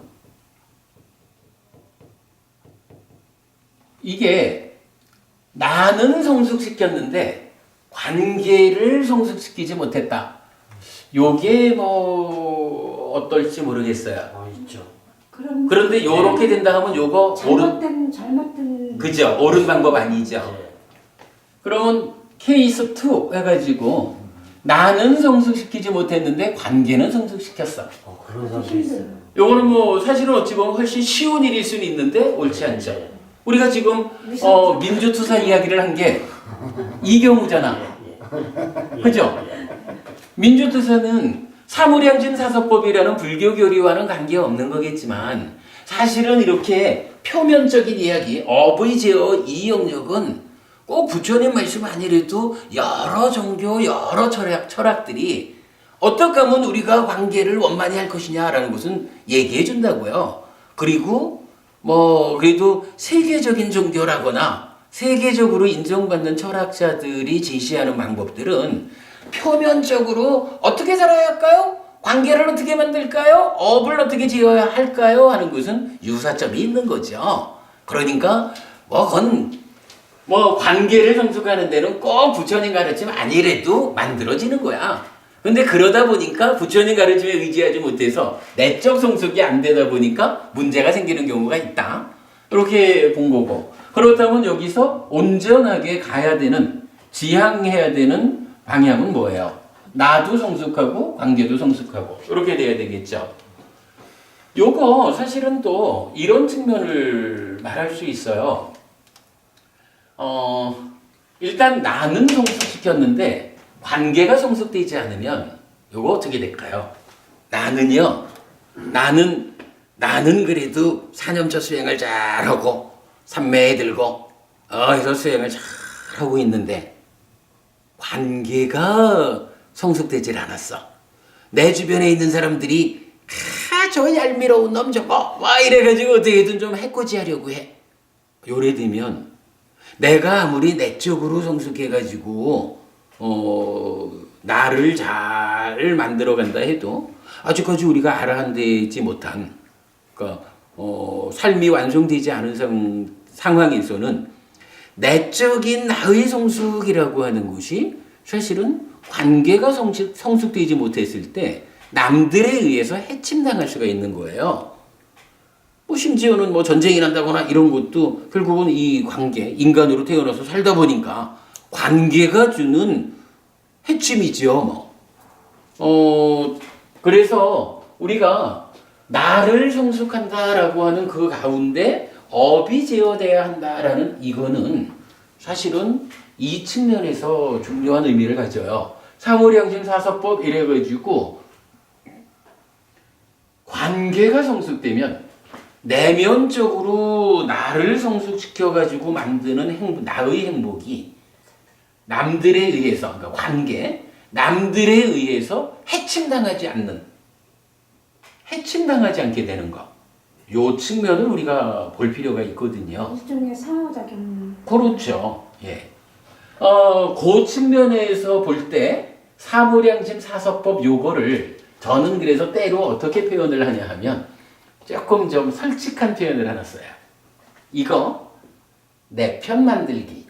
이게 나는 성숙시켰는데 관계를 성숙시키지 못했다. 요게 어떨지 모르겠어요. 있죠. 그런데 요렇게 된다 하면 요거 잘못된 그죠? 옳은 방법 아니죠. 네. 그러면 케이스 2 해가지고 나는 성숙시키지 못했는데 관계는 성숙시켰어. 그런 사람도 있어요. 요거는 사실은 어찌 보면 훨씬 쉬운 일일 수는 있는데 옳지 않죠. 우리가 지금 민주투사 이야기를 한 게 이 경우잖아. 그죠? 민주투사는 사무량심 사서법이라는 불교 교리와는 관계없는 거겠지만 사실은 이렇게 표면적인 이야기, 업의 제어 이 영역은 꼭 부처님 말씀 아니래도 여러 종교, 여러 철학들이 어떻게 하면 우리가 관계를 원만히 할 것이냐라는 것은 얘기해 준다고요. 그리고 그래도 세계적인 종교라거나 세계적으로 인정받는 철학자들이 제시하는 방법들은 표면적으로 어떻게 살아야 할까요? 관계를 어떻게 만들까요? 업을 어떻게 지어야 할까요? 하는 것은 유사점이 있는 거죠. 그러니까 관계를 성숙하는 데는 꼭 부처님 가르침 아니래도 만들어지는 거야. 근데 그러다 보니까 부처님 가르침에 의지하지 못해서 내적 성숙이 안 되다 보니까 문제가 생기는 경우가 있다. 이렇게 본 거고. 그렇다면 여기서 온전하게 가야 되는, 지향해야 되는 방향은 뭐예요? 나도 성숙하고 관계도 성숙하고 이렇게 돼야 되겠죠. 요거 사실은 또 이런 측면을 말할 수 있어요. 일단 나는 성숙시켰는데 관계가 성숙되지 않으면 요거 어떻게 될까요? 나는 그래도 사념처 수행을 잘하고 삼매에 들고 해서 수행을 잘하고 있는데 관계가 성숙되질 않았어. 내 주변에 있는 사람들이 저 얄미로운 놈 저거 이래가지고 어떻게든 좀 해코지하려고 해. 요래 되면 내가 아무리 내적으로 성숙해가지고 나를 잘 만들어간다 해도 아직까지 우리가 알아내지 못한, 그러니까 삶이 완성되지 않은 상황에서는 내적인 나의 성숙이라고 하는 것이 사실은 관계가 성숙되지 못했을 때 남들에 의해서 해침당할 수가 있는 거예요. 심지어는 전쟁이 난다거나 이런 것도 결국은 이 관계, 인간으로 태어나서 살다 보니까 관계가 주는 해침이죠. 그래서 우리가 나를 성숙한다라고 하는 그 가운데 업이 제어돼야 한다라는 이거는 사실은 이 측면에서 중요한 의미를 가져요. 사무량심 사서법 이래가지고 관계가 성숙되면 내면적으로 나를 성숙시켜가지고 만드는 나의 행복이 남들에 의해서, 그러니까 관계, 남들에 의해서 해침당하지 않게 되는 거. 요 측면을 우리가 볼 필요가 있거든요. 일종의 상호작용. 그렇죠. 예. 그 측면에서 볼 때 사무량심 사서법 요거를 저는 그래서 때로 어떻게 표현을 하냐 하면 조금 좀 솔직한 표현을 하나 써요. 이거 내 편 만들기.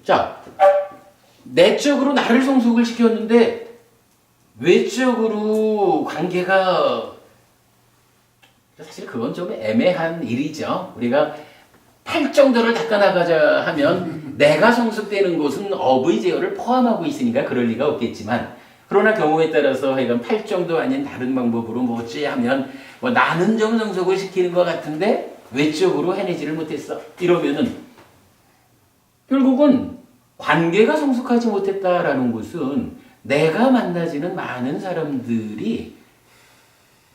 자, 내적으로 나를 성숙을 시켰는데 외적으로 관계가 사실 그건 좀 애매한 일이죠. 우리가 팔 정도를 닦아나가자 하면 내가 성숙되는 것은 업의 제어를 포함하고 있으니까 그럴 리가 없겠지만, 그러나 경우에 따라서 하여간 팔 정도 아닌 다른 방법으로 어찌 하면 나는 좀 성숙을 시키는 것 같은데 외적으로 해내지를 못했어. 이러면은 결국은 관계가 성숙하지 못했다라는 것은 내가 만나지는 많은 사람들이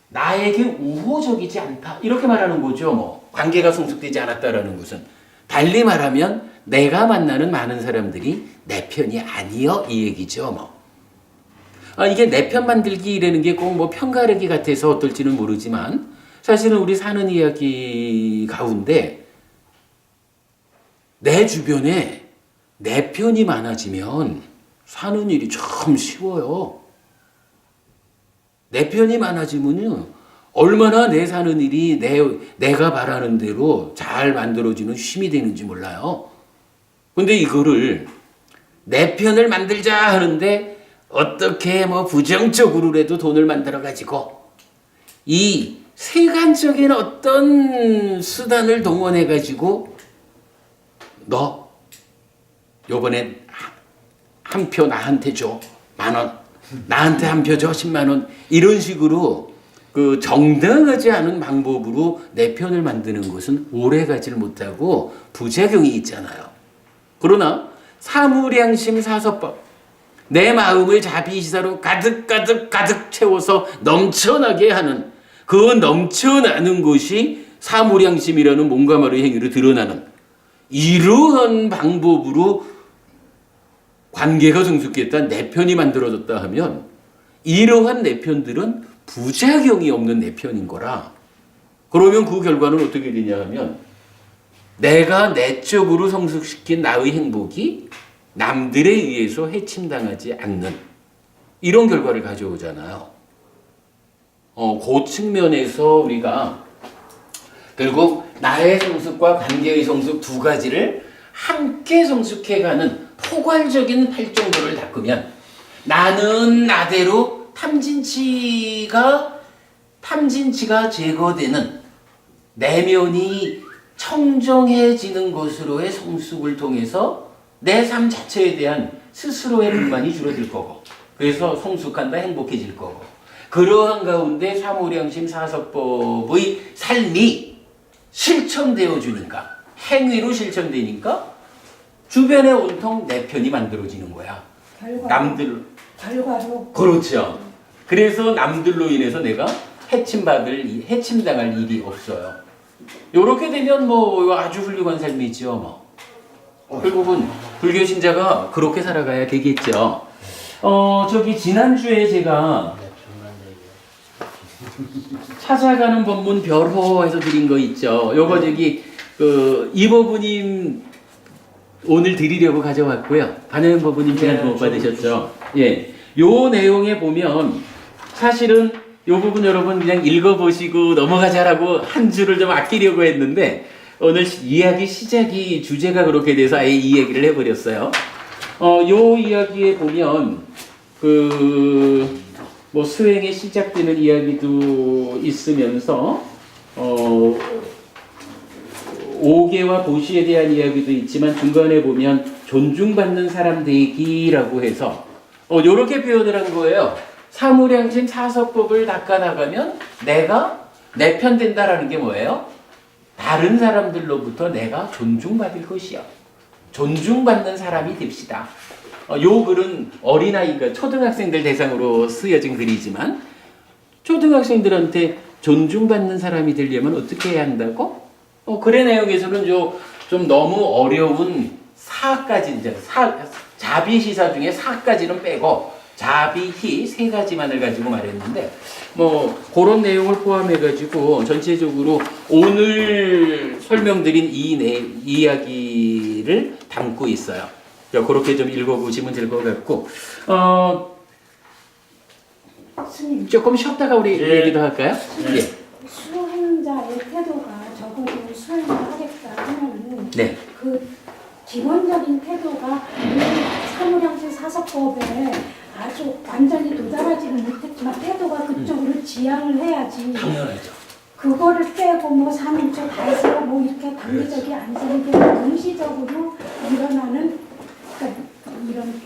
나에게 우호적이지 않다. 이렇게 말하는 거죠. 관계가 성숙되지 않았다라는 것은. 달리 말하면 내가 만나는 많은 사람들이 내 편이 아니여 이 얘기죠. 이게 내 편 만들기라는 게 꼭 편가르기 같아서 어떨지는 모르지만 사실은 우리 사는 이야기 가운데 내 주변에 내 편이 많아지면 사는 일이 참 쉬워요. 내 편이 많아지면요, 얼마나 내 사는 일이 내가 바라는 대로 잘 만들어지는 힘이 되는지 몰라요. 근데 이거를 내 편을 만들자 하는데 어떻게 부정적으로라도 돈을 만들어 가지고 이 세간적인 어떤 수단을 동원해 가지고 너 요번에 한 표 나한테 줘 10,000원, 나한테 한 표 줘 100,000원, 이런 식으로 그 정당하지 않은 방법으로 내 편을 만드는 것은 오래 가지를 못하고 부작용이 있잖아요. 그러나 사무량심 사서법, 내 마음을 자비시사로 가득 채워서 넘쳐나게 하는, 그 넘쳐나는 것이 사무량심이라는 몸과 말의 행위로 드러나는 이러한 방법으로 관계가 성숙했다, 내 편이 만들어졌다 하면 이러한 내 편들은 부작용이 없는 내 편인 거라. 그러면 그 결과는 어떻게 되냐 하면 내가 내적으로 성숙시킨 나의 행복이 남들에 의해서 해침당하지 않는 이런 결과를 가져오잖아요. 그 측면에서 우리가 결국 나의 성숙과 관계의 성숙 두 가지를 함께 성숙해가는 포괄적인 팔정도를 닦으면 나는 나대로 탐진치가 제거되는 내면이 청정해지는 것으로의 성숙을 통해서 내 삶 자체에 대한 스스로의 불만이 줄어들 거고 그래서 성숙한다 행복해질 거고 그러한 가운데 사무량심 사서법의 삶이 실천되어 주니까 행위로 실천되니까 주변에 온통 내 편이 만들어지는 거야. 결과로 그렇죠. 그래서 남들로 인해서 내가 해침당할 일이 없어요. 요렇게 되면 뭐 아주 훌륭한 삶이죠. 뭐 결국은 불교 신자가 그렇게 살아가야 되겠죠. 저기 지난주에 제가 찾아가는 법문 별호에서 드린 거 있죠. 요거 저기 이법부님 오늘 드리려고 가져왔고요. 반야영 법부님 지난주 못 받으셨죠. 예, 요 내용에 보면 사실은 요 부분 여러분 그냥 읽어보시고 넘어가자라고 한 줄을 좀 아끼려고 했는데 오늘 이야기 시작이 주제가 그렇게 돼서 아예 이 얘기를 해버렸어요. 요 이야기에 보면 뭐 수행이 시작되는 이야기도 있으면서 5계와 보시에 대한 이야기도 있지만 중간에 보면 존중받는 사람 되기라고 해서 요렇게 표현을 한 거예요. 사무량심 사서법을 닦아나가면 내가 내 편 된다라는 게 뭐예요? 다른 사람들로부터 내가 존중받을 것이요. 존중받는 사람이 됩시다. 요 글은 어린아이가 초등학생들 대상으로 쓰여진 글이지만 초등학생들한테 존중받는 사람이 되려면 어떻게 해야 한다고? 글의 내용에서는 좀 너무 어려운 사까지 이제 자비시사 중에 사까지는 빼고 자비희 세 가지만을 가지고 말했는데 뭐 그런 내용을 포함해가지고 전체적으로 오늘 설명드린 이 이야기를 담고 있어요. 그렇게 좀 읽어보시면 될 것 같고 스님 조금 쉬었다가 우리 얘기도 할까요? 예. 수행자의 태도가 적어도 수행을 하겠다 하면은 네. 그 기본적인 태도가 사무량심 사서법에 아주 완전히 도달하지는 못했지만 태도가 그쪽으로 지향을 해야지. 당연하죠. 그거를 빼고 뭐 사무처 다 해서 뭐 이렇게 단계적이 안 되는 게 동시적으로 일어나는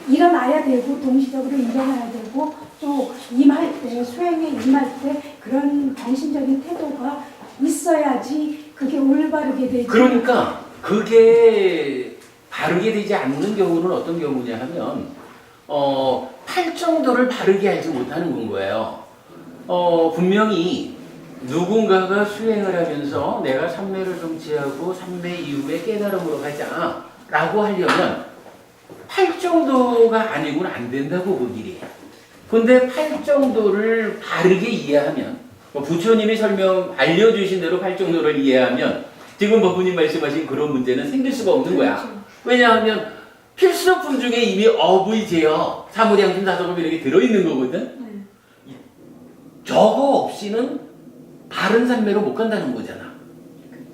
일어나야 되고 동시적으로 일어나야 되고 또 임할 때 수행에 임할 때 그런 정신적인 태도가 있어야지 그게 올바르게 되지. 그러니까 그게 바르게 되지 않는 경우는 어떤 경우냐 하면 팔정도를 바르게 알지 못하는 건 거예요. 분명히 누군가가 수행을 하면서 내가 삼매를 성취하고 삼매 이후에 깨달음으로 가자 라고 하려면 팔정도가 아니고는 안 된다고 그 길이. 근데 팔정도를 바르게 이해하면 부처님이 알려주신 대로 팔정도를 이해하면 지금 법부님 말씀하신 그런 문제는 생길 수가 없는 거야. 왜냐하면 필수품 중에 이미 어부이제요 사무량심 사서법 이렇게 들어있는 거거든. 저거 없이는 바른 삼매로 못 간다는 거잖아.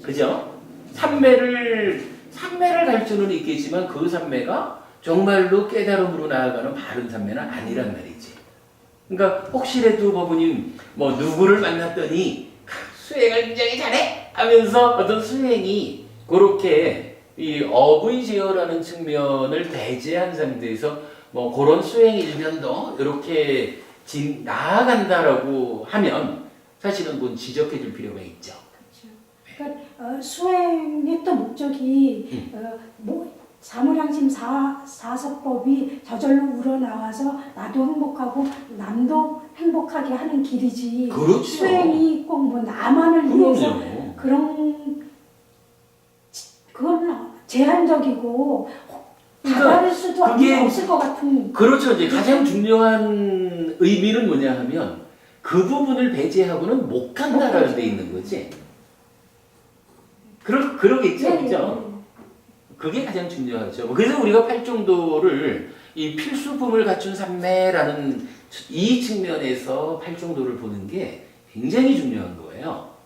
그죠? 삼매를 갈 수는 있겠지만 그 삼매가 정말로 깨달음으로 나아가는 바른 삼매는 아니란 말이지. 그러니까 혹시라도 법부님 뭐 누구를 만났더니 수행을 굉장히 잘해 하면서 어떤 수행이 그렇게 이 어부이제어라는 측면을 배제한 상태에서 뭐 그런 수행 일면도 이렇게 나아간다라고 하면 사실은 그건 지적해 줄 필요가 있죠. 그렇죠. 그러니까 수행의 또 목적이 사무량심 사서법이 저절로 우러나와서 나도 행복하고 남도 행복하게 하는 길이지. 그렇죠. 수행이 꼭 뭐 나만을 위해서 그건 제한적이고 다가를 수도 없을 것 같은. 그렇죠. 이제 가장 중요한 의미는 뭐냐 하면 그 부분을 배제하고는 못 간다라는 데 있는 거지. 그러겠죠, 네, 그죠? 그게 가장 중요하죠. 그래서 우리가 팔정도를 이 필수품을 갖춘 삼매라는 이 측면에서 팔정도를 보는 게 굉장히 중요한 거예요.